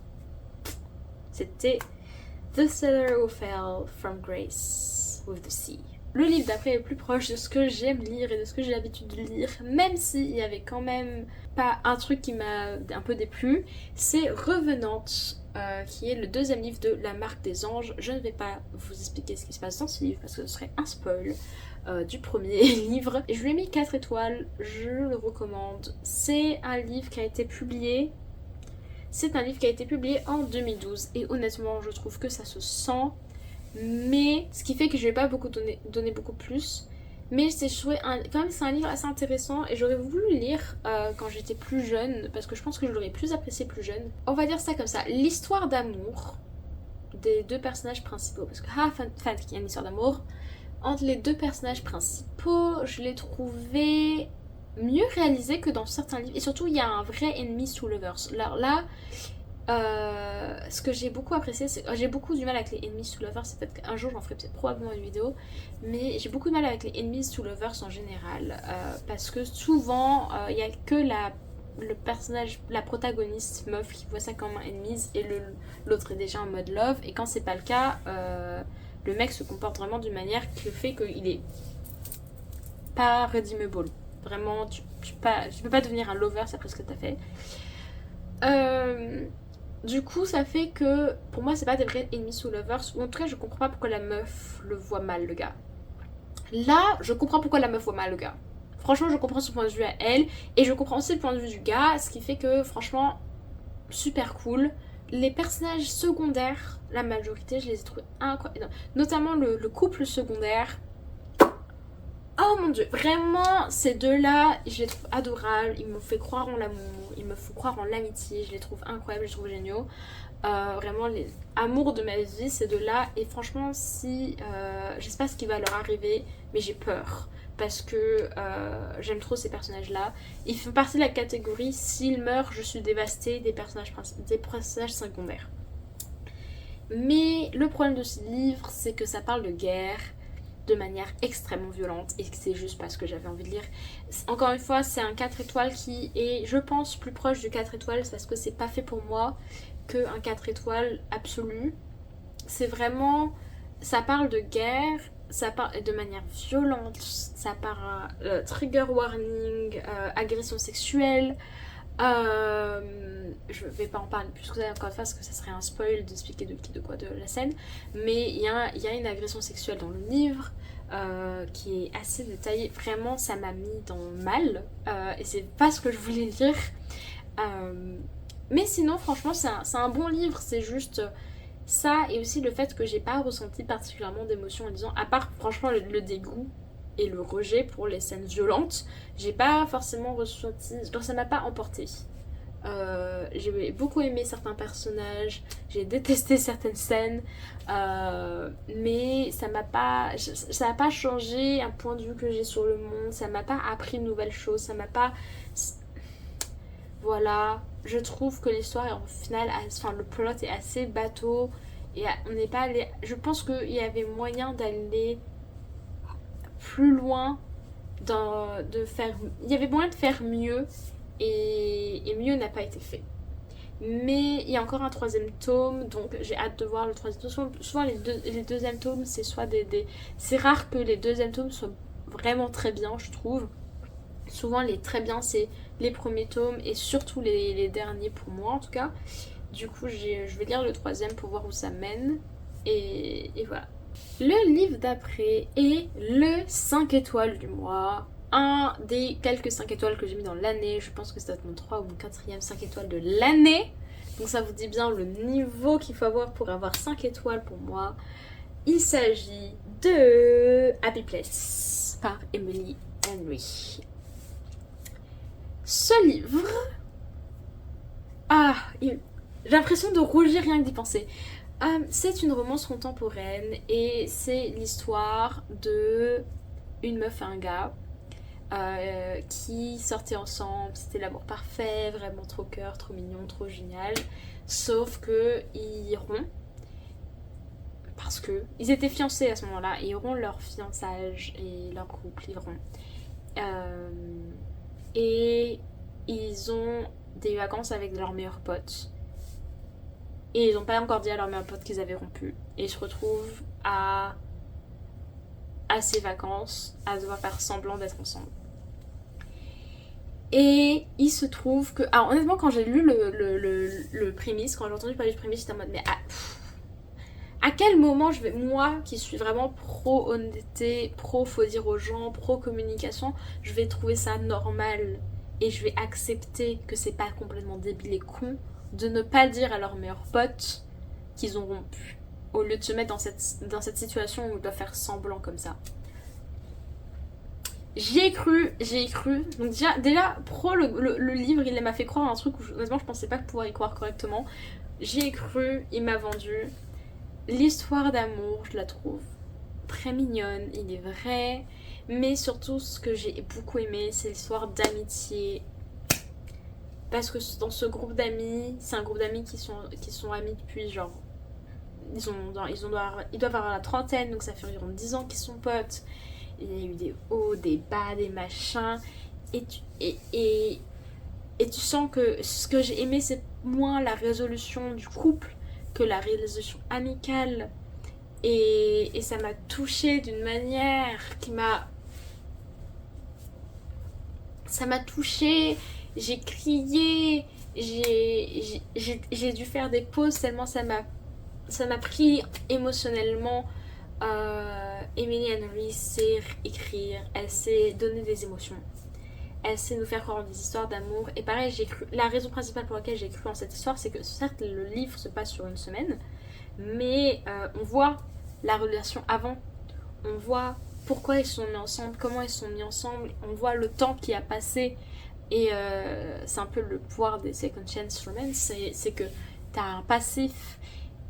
Speaker 1: C'était The Sailor Who Fell from Grace with the Sea. Le livre d'après est plus proche de ce que j'aime lire et de ce que j'ai l'habitude de lire, même s'il y avait quand même pas un truc qui m'a un peu déplu. C'est Revenante, qui est le deuxième livre de La Marque des Anges. Je ne vais pas vous expliquer ce qui se passe dans ce livre parce que ce serait un spoil. Du premier livre. Et je lui ai mis 4 étoiles, je le recommande. C'est un livre qui a été publié. C'est un livre qui a été publié en 2012 et honnêtement je trouve que ça se sent. Mais ce qui fait que je vais pas donner beaucoup plus. Mais quand même c'est un livre assez intéressant et j'aurais voulu le lire quand j'étais plus jeune parce que je pense que je l'aurais plus apprécié plus jeune. On va dire ça comme ça. L'histoire d'amour des deux personnages principaux, parce que il y a une histoire d'amour entre les deux personnages principaux, je l'ai trouvé mieux réalisé que dans certains livres. Et surtout, il y a un vrai enemies to lovers. Alors là, ce que j'ai beaucoup apprécié, c'est j'ai beaucoup du mal avec les enemies to lovers. C'est peut-être qu'un jour j'en ferai peut-être probablement une vidéo, mais j'ai beaucoup de mal avec les enemies to lovers en général, parce que souvent il n'y a que le personnage, la protagoniste meuf qui voit ça comme un enemies et l'autre est déjà en mode love, et quand c'est pas le cas, le mec se comporte vraiment d'une manière qui fait qu'il est pas redeemable. Vraiment, tu peux pas devenir un lover après ce que t'as fait. Du coup, ça fait que pour moi, c'est pas des vrais enemies ou lovers, ou en tout cas, je comprends pas pourquoi la meuf le voit mal, le gars. Là, je comprends pourquoi la meuf voit mal le gars. Franchement, je comprends son point de vue à elle, et je comprends aussi le point de vue du gars, ce qui fait que, franchement, super cool. Les personnages secondaires, la majorité, je les ai trouvés incroyables. Notamment le couple secondaire. Oh mon dieu, vraiment, ces deux-là, je les trouve adorables. Ils me font croire en l'amour, ils me font croire en l'amitié. Je les trouve incroyables, je les trouve géniaux. Vraiment, les amours de ma vie, ces deux-là. Et franchement, je sais pas ce qui va leur arriver, mais j'ai peur. Parce que j'aime trop ces personnages-là. Ils font partie de la catégorie s'ils meurent, je suis dévastée des personnages secondaires. Mais le problème de ce livre, c'est que ça parle de guerre de manière extrêmement violente, et c'est juste parce que j'avais envie de lire. Encore une fois, c'est un 4 étoiles qui est, je pense, plus proche du 4 étoiles parce que c'est pas fait pour moi qu'un 4 étoiles absolu. C'est vraiment, ça parle de guerre, ça parle de manière violente, ça parle trigger warning, agression sexuelle. Je vais pas en parler plus que ça encore une fois parce que ça serait un spoil d'expliquer de quoi de la scène, mais il y a une agression sexuelle dans le livre qui est assez détaillée. Vraiment, ça m'a mis dans le mal, et c'est pas ce que je voulais lire. Mais sinon, franchement, c'est un bon livre. C'est juste ça, et aussi le fait que j'ai pas ressenti particulièrement d'émotion en lisant, à part franchement le dégoût et le rejet pour les scènes violentes. J'ai pas forcément ressenti. Genre, ça m'a pas emporté. J'ai beaucoup aimé certains personnages, j'ai détesté certaines scènes, mais ça m'a pas changé un point de vue que j'ai sur le monde, ça m'a pas appris de nouvelles choses, ça m'a pas, voilà, je trouve que l'histoire est en finale, enfin le plot est assez bateau et on n'est pas allé, je pense qu'il y avait moyen d'aller plus loin, il y avait moyen de faire mieux et mieux n'a pas été fait. Mais il y a encore un troisième tome, donc j'ai hâte de voir le troisième tome. Souvent les deuxièmes tomes, c'est soit c'est rare que les deuxièmes tomes soient vraiment très bien, je trouve. Souvent les très bien, c'est les premiers tomes et surtout les derniers pour moi en tout cas. Du coup, je vais lire le troisième pour voir où ça mène. Et voilà. Le livre d'après est le 5 étoiles du mois. Un des quelques 5 étoiles que j'ai mis dans l'année. Je pense que ça doit être mon 3 ou mon 4e 5 étoiles de l'année. Donc ça vous dit bien le niveau qu'il faut avoir pour avoir 5 étoiles pour moi. Il s'agit de Happy Place par Emily Henry. Ce livre... j'ai l'impression de rougir rien que d'y penser. C'est une romance contemporaine et c'est l'histoire de une meuf et un gars qui sortaient ensemble, c'était l'amour parfait, vraiment trop cœur, trop mignon, trop génial. Sauf que ils rompent parce que ils étaient fiancés à ce moment-là, et ils rompent leur fiançage et leur couple, ils rompent. Et ils ont des vacances avec leurs meilleurs potes. Et ils n'ont pas encore dit à leurs meilleurs potes qu'ils avaient rompu. Et ils se retrouvent à ces vacances à devoir faire semblant d'être ensemble. Et il se trouve que... Alors honnêtement, quand j'ai lu le prémisse, quand j'ai entendu parler du prémisse, j'étais en mode mais à quel moment je vais... Moi, qui suis vraiment pro-honnêteté, pro-faut dire aux gens, pro-communication, je vais trouver ça normal et je vais accepter que c'est pas complètement débile et con de ne pas dire à leurs meilleurs potes qu'ils ont rompu, au lieu de se mettre dans cette situation où ils doivent faire semblant comme ça. J'y ai cru. Donc déjà pro, le livre, il m'a fait croire à un truc où honnêtement je pensais pas pouvoir y croire correctement. J'y ai cru, il m'a vendu. L'histoire d'amour, je la trouve très mignonne, il est vrai. Mais surtout, ce que j'ai beaucoup aimé, c'est l'histoire d'amitié. Parce que dans ce groupe d'amis, c'est un groupe d'amis qui sont amis depuis genre... Ils doivent avoir la trentaine, donc ça fait environ 10 ans qu'ils sont potes. Il y a eu des hauts, des bas, des machins. Et tu sens que ce que j'ai aimé, c'est moins la résolution du couple que la résolution amicale. Et ça m'a touchée d'une manière qui m'a... Ça m'a touchée, j'ai crié, j'ai dû faire des pauses tellement ça m'a pris émotionnellement. Emily Henry sait écrire, elle sait donner des émotions, elle sait nous faire croire en des histoires d'amour. Et pareil, j'ai cru, la raison principale pour laquelle j'ai cru en cette histoire, c'est que certes le livre se passe sur une semaine, mais on voit la relation avant, on voit pourquoi ils sont mis ensemble, comment ils sont mis ensemble, on voit le temps qui a passé. Et c'est un peu le pouvoir des second chance romance, c'est que t'as un passif.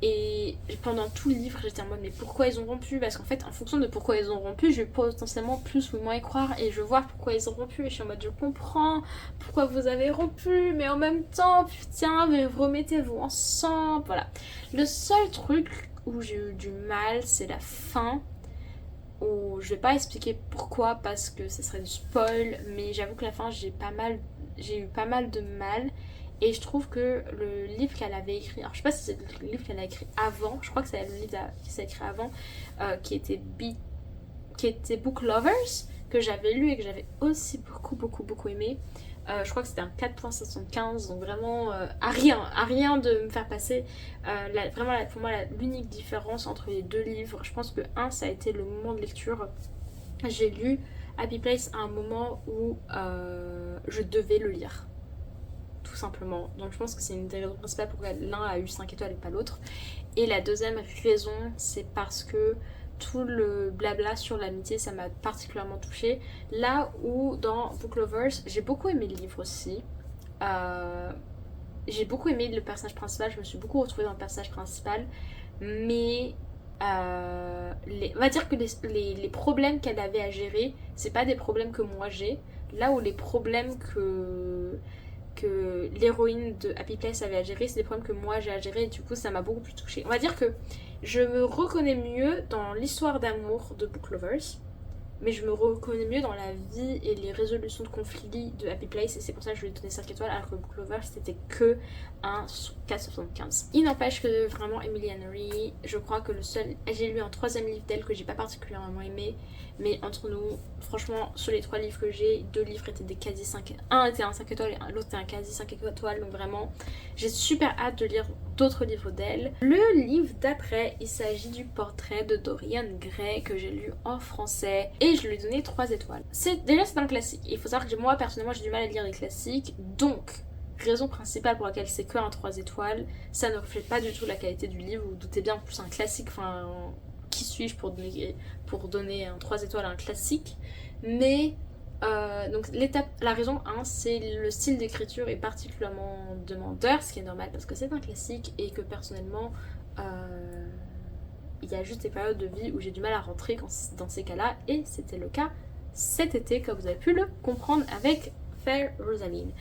Speaker 1: Et pendant tout le livre, j'étais en mode mais pourquoi ils ont rompu? Parce qu'en fait, en fonction de pourquoi ils ont rompu, je vais potentiellement plus ou moins y croire et je vois pourquoi ils ont rompu. Et je suis en mode je comprends pourquoi vous avez rompu, mais en même temps, putain, mais remettez-vous ensemble. Voilà. Le seul truc où j'ai eu du mal, c'est la fin. Où je vais pas expliquer pourquoi parce que ça serait du spoil, mais j'avoue que la fin, j'ai eu pas mal de mal. Et je trouve que le livre qu'elle avait écrit, alors je sais pas si c'est le livre qu'elle a écrit avant, je crois que c'est le livre qui s'est écrit avant, qui était Book Lovers, que j'avais lu et que j'avais aussi beaucoup aimé. Je crois que c'était un 4.75, donc vraiment à rien de me faire passer. Vraiment pour moi l'unique différence entre les deux livres, je pense que ça a été le moment de lecture. J'ai lu Happy Place à un moment où je devais le lire. tout simplement. Donc je pense que c'est une des raisons principales pourquoi l'un a eu 5 étoiles et pas l'autre. Et la deuxième raison, c'est parce que tout le blabla sur l'amitié, ça m'a particulièrement touchée. Là où dans Book Lovers, j'ai beaucoup aimé le livre aussi. J'ai beaucoup aimé le personnage principal, je me suis beaucoup retrouvée dans le personnage principal, mais on va dire que les problèmes qu'elle avait à gérer, c'est pas des problèmes que moi j'ai. Là où les problèmes que l'héroïne de Happy Place avait à gérer, c'est des problèmes que moi j'ai à gérer, et du coup ça m'a beaucoup plus touchée. On va dire que je me reconnais mieux dans l'histoire d'amour de Book Lovers, mais je me reconnais mieux dans la vie et les résolutions de conflits de Happy Place, et c'est pour ça que je lui ai donné 5 étoiles, alors que Book Lovers c'était que un 4,75. Il n'empêche que vraiment Emily Henry, je crois que le seul, j'ai lu un troisième livre d'elle que j'ai pas particulièrement aimé, mais entre nous, franchement, sur les 3 livres que j'ai, 2 livres étaient des quasi 5, un était un 5 étoiles et l'autre était un quasi 5 étoiles, donc vraiment j'ai super hâte de lire d'autres livres d'elle. Le livre d'après, il s'agit du portrait de Dorian Gray que j'ai lu en français et je lui ai donné 3 étoiles. Déjà c'est un classique, il faut savoir que moi personnellement j'ai du mal à lire les classiques, donc raison principale pour laquelle c'est que un 3 étoiles, ça ne reflète pas du tout la qualité du livre, vous doutez bien, en plus un classique, enfin qui suis-je pour donner un 3 étoiles à un classique, mais donc la raison 1, c'est le style d'écriture est particulièrement demandeur, ce qui est normal parce que c'est un classique et que personnellement il y a juste des périodes de vie où j'ai du mal à rentrer dans ces cas-là, et c'était le cas cet été comme vous avez pu le comprendre avec Fair Rosaline.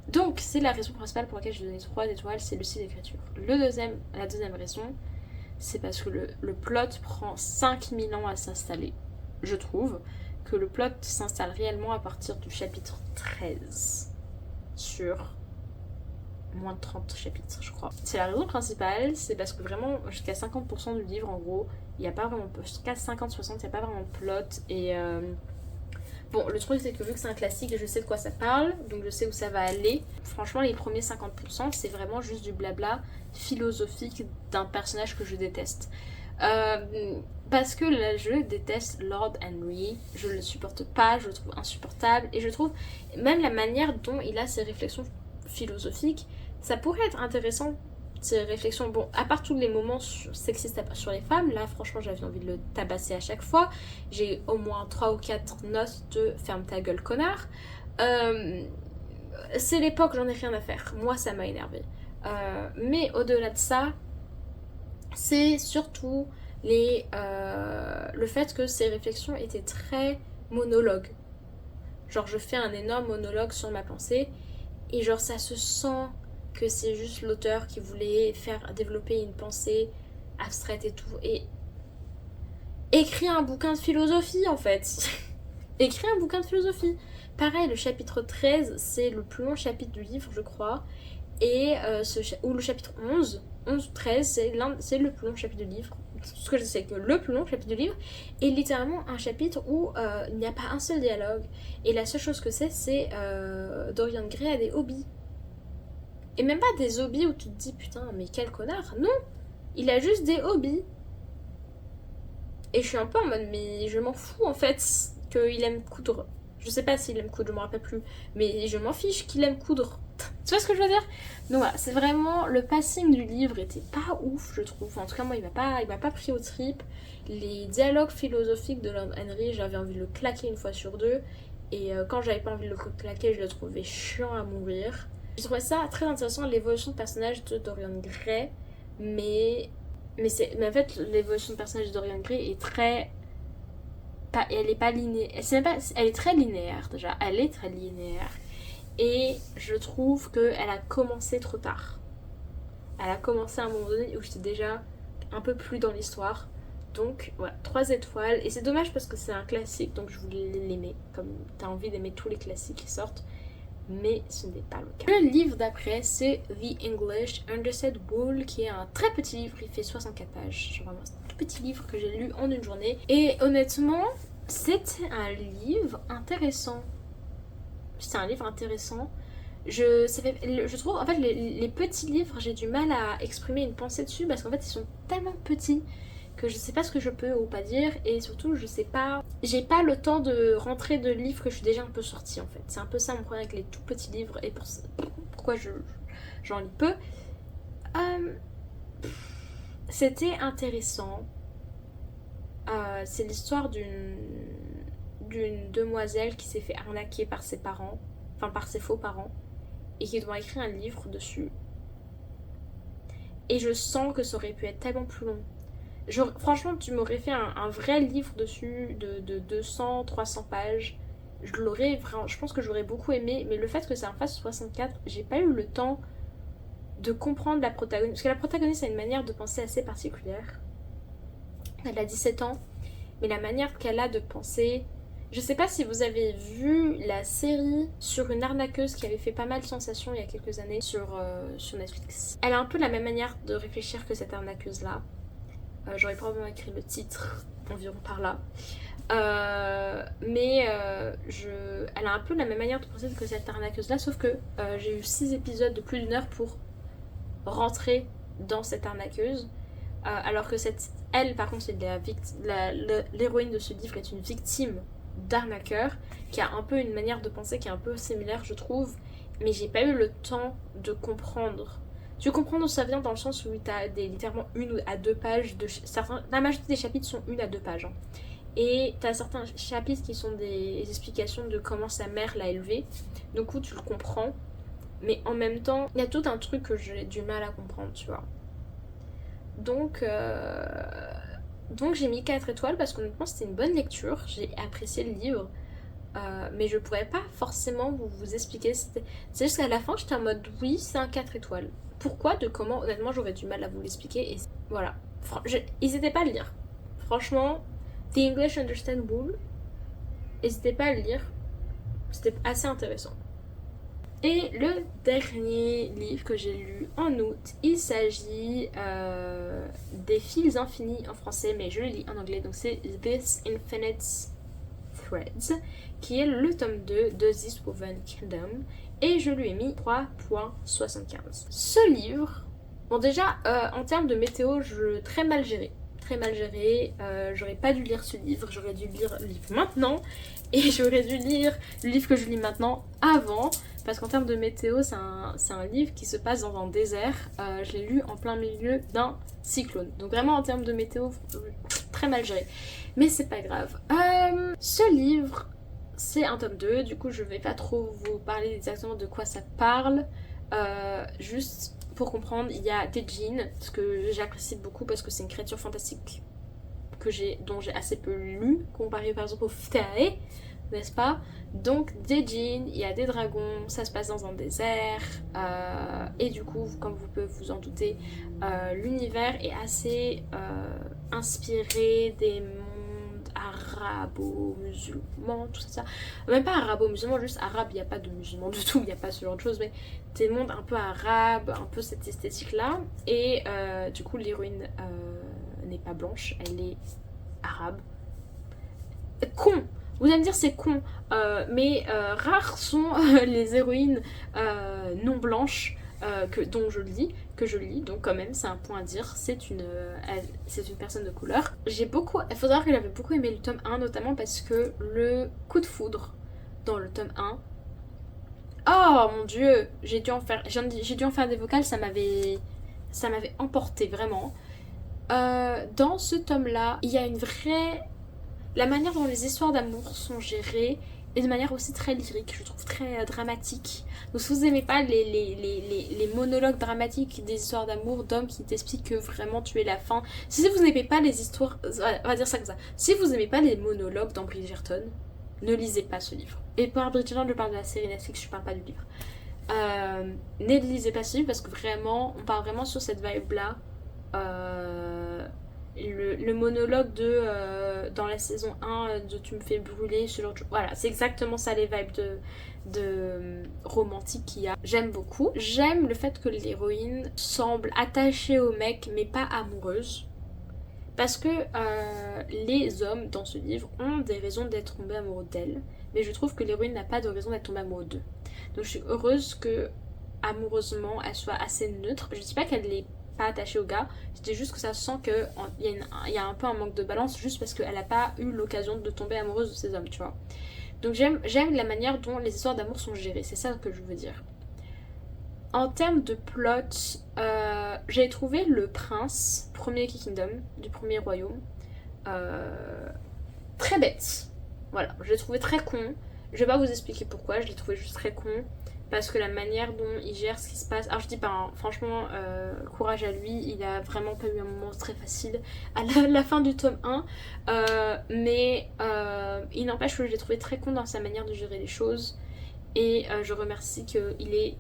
Speaker 1: Donc c'est la raison principale pour laquelle je donné 3 étoiles, c'est le style d'écriture. La deuxième raison, c'est parce que le plot prend 5000 ans à s'installer. Je trouve que le plot s'installe réellement à partir du chapitre 13 sur moins de 30 chapitres, je crois. C'est la raison principale, c'est parce que vraiment jusqu'à 50% du livre en gros, il n'y a pas vraiment, jusqu'à 50-60, il n'y a pas vraiment de plot, et bon, le truc c'est que vu que c'est un classique, je sais de quoi ça parle, donc je sais où ça va aller. Franchement, les premiers 50%, c'est vraiment juste du blabla philosophique d'un personnage que je déteste. Parce que là, je déteste Lord Henry, je le supporte pas, je le trouve insupportable, et je trouve même la manière dont il a ses réflexions philosophiques, ça pourrait être intéressant, ces réflexions. Bon, à part tous les moments sexistes sur les femmes, là franchement j'avais envie de le tabasser à chaque fois. J'ai au moins 3 ou 4 notes de ferme ta gueule connard. C'est l'époque, j'en ai rien à faire, moi ça m'a énervé. Mais au-delà de ça, c'est surtout le fait que ces réflexions étaient très monologues. Genre je fais un énorme monologue sur ma pensée, et genre ça se sent que c'est juste l'auteur qui voulait faire développer une pensée abstraite et tout, et écrit un bouquin de philosophie en fait. Écrit un bouquin de philosophie. Pareil, le chapitre 13, c'est le plus long chapitre du livre, je crois, et ou le chapitre 11 ou 13, c'est le plus long chapitre du livre. Ce que je sais, c'est que le plus long chapitre du livre est littéralement un chapitre où il n'y a pas un seul dialogue, et la seule chose que c'est Dorian Gray a des hobbies. Et même pas des hobbies où tu te dis putain mais quel connard, non, il a juste des hobbies. Et je suis un peu en mode mais je m'en fous en fait qu'il aime coudre. Je sais pas s'il aime coudre, je me rappelle plus, mais je m'en fiche qu'il aime coudre. Tu vois ce que je veux dire? Donc voilà, c'est vraiment, le passing du livre était pas ouf je trouve, en tout cas moi il m'a pas pris au trip. Les dialogues philosophiques de Lord Henry, j'avais envie de le claquer une fois sur deux, et quand j'avais pas envie de le claquer, je le trouvais chiant à mourir. Je trouvais ça très intéressant, l'évolution de personnage de Dorian Gray, mais en fait l'évolution de personnage de Dorian Gray est très... elle est pas linéaire, elle est très linéaire déjà, elle est très linéaire. Et je trouve qu'elle a commencé trop tard. Elle a commencé à un moment donné où j'étais déjà un peu plus dans l'histoire. Donc voilà, 3 étoiles. Et c'est dommage parce que c'est un classique, donc je voulais l'aimer. Comme t'as envie d'aimer tous les classiques qui sortent. Mais ce n'est pas le cas. Le livre d'après, c'est The English Under Said Wool, qui est un très petit livre, il fait 64 pages. Vraiment, c'est un tout petit livre que j'ai lu en une journée. Et honnêtement, c'était un livre intéressant. C'est un livre intéressant. Je trouve, en fait, les petits livres, j'ai du mal à exprimer une pensée dessus parce qu'en fait, ils sont tellement petits que je sais pas ce que je peux ou pas dire, et surtout, je sais pas... J'ai pas le temps de rentrer de livres que je suis déjà un peu sortie, en fait. C'est un peu ça mon problème avec les tout petits livres, et pourquoi pourquoi j'en lis peu. C'était intéressant. C'est l'histoire d'une demoiselle qui s'est fait arnaquer par ses parents, enfin par ses faux parents, et qui doit écrire un livre dessus. Et je sens que ça aurait pu être tellement plus long. Franchement, tu m'aurais fait un vrai livre dessus de 200-300 pages. Je pense que j'aurais beaucoup aimé, mais le fait que ça en fasse 64, j'ai pas eu le temps de comprendre la protagoniste. Parce que la protagoniste a une manière de penser assez particulière. Elle a 17 ans, mais la manière qu'elle a de penser... Je sais pas si vous avez vu la série sur une arnaqueuse qui avait fait pas mal de sensations il y a quelques années sur Netflix. Elle a un peu la même manière de réfléchir que cette arnaqueuse-là. J'aurais probablement écrit le titre environ par là. Elle a un peu la même manière de penser que cette arnaqueuse-là, sauf que j'ai eu 6 épisodes de plus d'une heure pour rentrer dans cette arnaqueuse. Alors que elle, par contre, c'est l'héroïne de ce livre est une victime d'arnaqueur qui a un peu une manière de penser qui est un peu similaire, je trouve, mais j'ai pas eu le temps de comprendre. Tu comprends d'où ça vient dans le sens où t'as littéralement 1 à 2 pages la majorité des chapitres sont 1 à 2 pages. Et t'as certains chapitres qui sont des explications de comment sa mère l'a élevée. Du coup, tu le comprends. Mais en même temps, il y a tout un truc que j'ai du mal à comprendre, tu vois. Donc j'ai mis 4 étoiles parce qu'honnêtement c'était une bonne lecture, j'ai apprécié le livre, mais je pourrais pas forcément vous expliquer. C'est juste qu'à la fin j'étais en mode oui, c'est un 4 étoiles. Pourquoi, de comment, honnêtement j'aurais du mal à vous l'expliquer. Et voilà, n'hésitez pas à le lire. Franchement, The English Understandable, n'hésitez pas à le lire, c'était assez intéressant. Et le dernier livre que j'ai lu en août, il s'agit des fils infinis en français, mais je le lis en anglais, donc c'est This Infinite Threads, qui est le tome 2 de This Woven Kingdom, et je lui ai mis 3.75. Ce livre, bon déjà, en termes de météo, très mal géré. J'aurais pas dû lire ce livre, j'aurais dû lire le livre maintenant, et j'aurais dû lire le livre que je lis maintenant avant, parce qu'en termes de météo, c'est un livre qui se passe dans un désert. Je l'ai lu en plein milieu d'un cyclone. Donc vraiment en termes de météo, très mal géré. Mais c'est pas grave. Ce livre, c'est un tome 2, du coup je vais pas trop vous parler exactement de quoi ça parle. Juste pour comprendre, il y a Dejin, ce que j'apprécie beaucoup parce que c'est une créature fantastique dont j'ai assez peu lu, comparé par exemple au Ftae, n'est-ce pas? Donc Dejin, il y a des dragons, ça se passe dans un désert, et du coup, comme vous pouvez vous en douter, l'univers est assez inspiré des mondes arabo-musulmans, tout ça. Même pas arabo-musulmans, juste arabe, il n'y a pas de musulmans du tout, il n'y a pas ce genre de choses, mais des mondes un peu arabes, un peu cette esthétique-là, et du coup, l'héroïne n'est pas blanche, elle est arabe. Con! Vous allez me dire c'est con, mais rares sont les héroïnes non blanches que je lis, donc quand même c'est un point à dire, c'est une personne de couleur. Il faut savoir que j'avais beaucoup aimé le tome 1 notamment parce que le coup de foudre dans le tome 1, oh mon dieu, j'ai dû en faire des vocales, ça m'avait emporté vraiment. Dans ce tome là, il y a une vraie... La manière dont les histoires d'amour sont gérées est de manière aussi très lyrique, je trouve très dramatique. Donc si vous n'aimez pas les monologues dramatiques des histoires d'amour d'hommes qui t'expliquent que vraiment tu es la fin, si vous n'aimez pas les histoires, on va dire ça comme ça, si vous n'aimez pas les monologues dans Bridgerton, ne lisez pas ce livre. Et pour Bridgerton, je parle de la série Netflix, je parle pas du livre. Ne lisez pas ce livre parce que vraiment, on part vraiment sur cette vibe là. Le monologue dans la saison 1 de Tu me fais brûler, ce genre de... Voilà, c'est exactement ça les vibes de romantique qu'il y a. J'aime beaucoup. J'aime le fait que l'héroïne semble attachée au mec mais pas amoureuse. Parce que les hommes dans ce livre ont des raisons d'être tombés amoureux d'elle. Mais je trouve que l'héroïne n'a pas de raison d'être tombée amoureuse d'eux. Donc je suis heureuse que amoureusement elle soit assez neutre. Je dis pas qu'elle est pas attachée au gars, c'était juste que ça sent qu'il y a un peu un manque de balance juste parce qu'elle n'a pas eu l'occasion de tomber amoureuse de ces hommes, tu vois. Donc j'aime la manière dont les histoires d'amour sont gérées, c'est ça que je veux dire. En termes de plot, j'ai trouvé Le Prince, premier Kingdom, du premier royaume, très bête. Voilà, je l'ai trouvé très con. Je vais pas vous expliquer pourquoi, je l'ai trouvé juste très con. Parce que la manière dont il gère ce qui se passe. Alors je dis pas, hein, franchement, courage à lui, il a vraiment pas eu un moment très facile à la fin du tome 1. Mais il n'empêche que je l'ai trouvé très con dans sa manière de gérer les choses. Et je remercie qu'il ait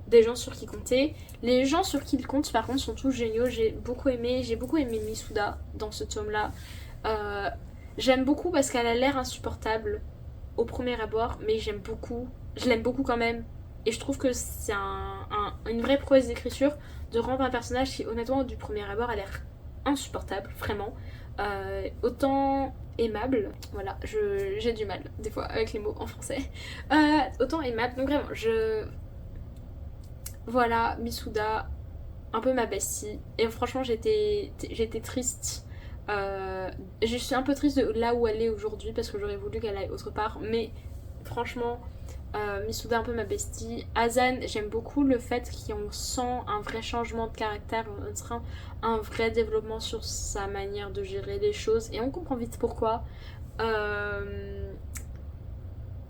Speaker 1: des gens sur qui compter. Les gens sur qui il compte par contre sont tous géniaux. J'ai beaucoup aimé Misuda dans ce tome là. J'aime beaucoup parce qu'elle a l'air insupportable au premier abord, mais je l'aime beaucoup quand même. Et je trouve que c'est une vraie prouesse d'écriture de rendre un personnage qui honnêtement du premier abord a l'air insupportable, vraiment. Autant aimable, voilà, j'ai du mal des fois avec les mots en français. Autant aimable, donc vraiment, voilà, Misuda, un peu ma bestie. Et franchement, j'étais triste. Je suis un peu triste de là où elle est aujourd'hui parce que j'aurais voulu qu'elle aille autre part. Mais franchement, Misuda un peu ma bestie. Azan, j'aime beaucoup le fait qu'on sent un vrai changement de caractère, un vrai développement sur sa manière de gérer les choses. Et on comprend vite pourquoi.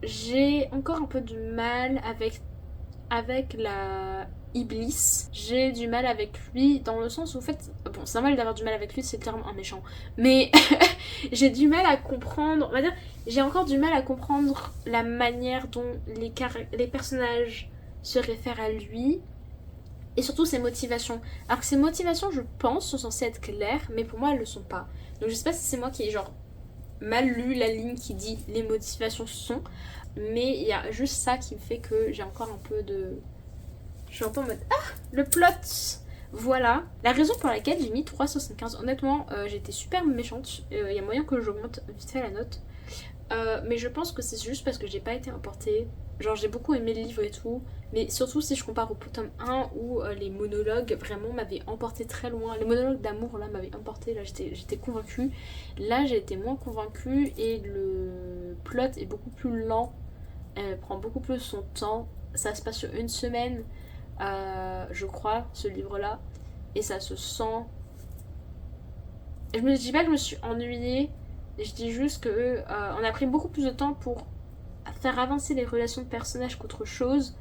Speaker 1: J'ai encore un peu du mal avec la Iblis. J'ai du mal avec lui dans le sens où, en fait, bon, c'est normal d'avoir du mal avec lui, c'est clairement un méchant. Mais j'ai du mal à comprendre, on va dire, j'ai encore du mal à comprendre la manière dont les personnages se réfèrent à lui. Et surtout ses motivations. Alors que ses motivations, je pense, sont censées être claires, mais pour moi, elles le sont pas. Donc je sais pas si c'est moi qui ai genre mal lu la ligne qui dit les motivations sont, mais il y a juste ça qui me fait que j'ai encore un peu de... Je suis un peu en mode le plot. Voilà la raison pour laquelle j'ai mis 375. Honnêtement, j'étais super méchante. Il y a moyen que j'augmente vite fait la note. Mais je pense que c'est juste parce que j'ai pas été emportée. Genre j'ai beaucoup aimé le livre et tout. Mais surtout si je compare au tome 1 où les monologues vraiment m'avaient emporté très loin. Les monologues d'amour là m'avaient emporté. Là j'étais convaincue. Là j'ai été moins convaincue. Et le plot est beaucoup plus lent. Elle prend beaucoup plus son temps. Ça se passe sur une semaine. Je crois, ce livre-là. Et ça se sent... Je me dis pas que je me suis ennuyée. Je dis juste que on a pris beaucoup plus de temps pour faire avancer les relations de personnages qu'autre chose.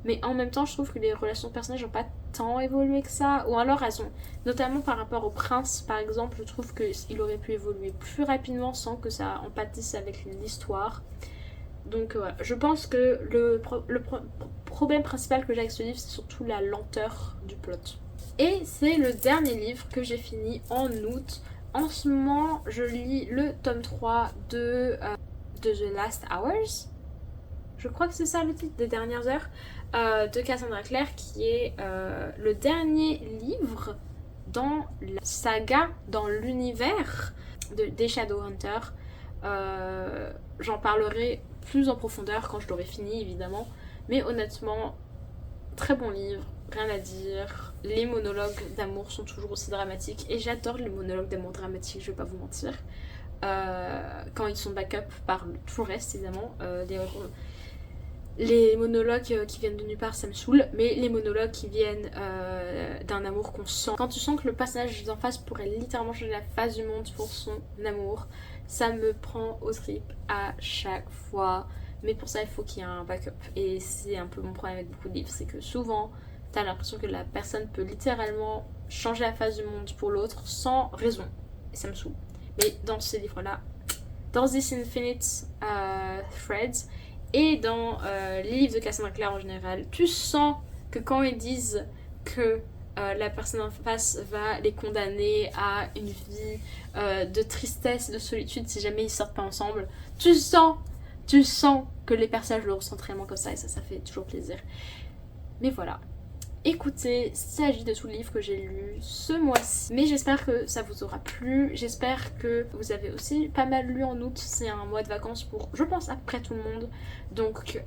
Speaker 1: Mais en même temps, je trouve que les relations de personnages n'ont pas tant évolué que ça. Ou alors elles ont... Notamment par rapport au prince, par exemple, je trouve qu'il aurait pu évoluer plus rapidement sans que ça empathise avec l'histoire. Donc voilà, je pense que le problème principal que j'ai avec ce livre, c'est surtout la lenteur du plot. Et c'est le dernier livre que j'ai fini en août. En ce moment, je lis le tome 3 de The Last Hours. Je crois que c'est ça le titre, des dernières heures, de Cassandra Clare, qui est le dernier livre dans la saga, dans l'univers des Shadowhunters. J'en parlerai plus en profondeur quand je l'aurai fini évidemment, mais honnêtement très bon livre, rien à dire. Les monologues d'amour sont toujours aussi dramatiques et j'adore les monologues d'amour dramatiques, je vais pas vous mentir, quand ils sont back-up par tout le reste évidemment. Les monologues qui viennent de nulle part, ça me saoule, mais les monologues qui viennent d'un amour qu'on sent, quand tu sens que le personnage d'en face pourrait littéralement changer la face du monde pour son amour, ça me prend aux tripes à chaque fois. Mais pour ça, il faut qu'il y ait un backup. Et c'est un peu mon problème avec beaucoup de livres, c'est que souvent, t'as l'impression que la personne peut littéralement changer la face du monde pour l'autre sans raison. Et ça me saoule. Mais dans ces livres-là, dans This Infinite Threads, et dans les livres de Cassandra Clare en général, tu sens que quand ils disent que la personne en face va les condamner à une vie de tristesse, de solitude si jamais ils sortent pas ensemble, tu sens que les personnages le ressentent réellement comme ça et ça fait toujours plaisir. Mais voilà. Écoutez, il s'agit de tout le livre que j'ai lu ce mois-ci. Mais j'espère que ça vous aura plu. J'espère que vous avez aussi pas mal lu en août. C'est un mois de vacances pour, je pense, à peu près tout le monde. Donc,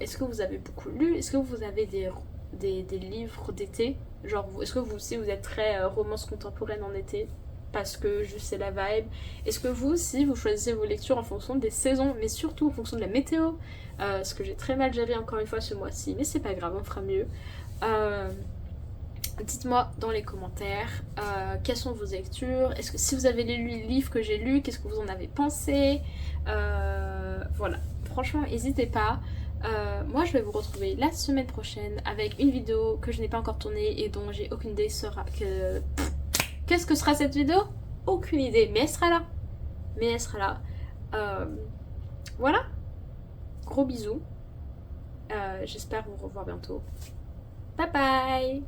Speaker 1: est-ce que vous avez beaucoup lu? Est-ce que vous avez des livres d'été? Genre, est-ce que vous aussi vous êtes très romance contemporaine en été? parce que je sais la vibe. Est-ce que vous aussi vous choisissez vos lectures en fonction des saisons, mais surtout en fonction de la météo, ce que j'ai très mal géré encore une fois ce mois-ci, mais c'est pas grave, on fera mieux. Dites-moi dans les commentaires quelles sont vos lectures, est-ce que si vous avez lu les livres que j'ai lus, qu'est-ce que vous en avez pensé, voilà, franchement n'hésitez pas. Moi je vais vous retrouver la semaine prochaine avec une vidéo que je n'ai pas encore tournée et dont j'ai aucune idée sera que... Qu'est-ce que sera cette vidéo? Aucune idée, mais elle sera là. Voilà, gros bisous. J'espère vous revoir bientôt. Bye bye.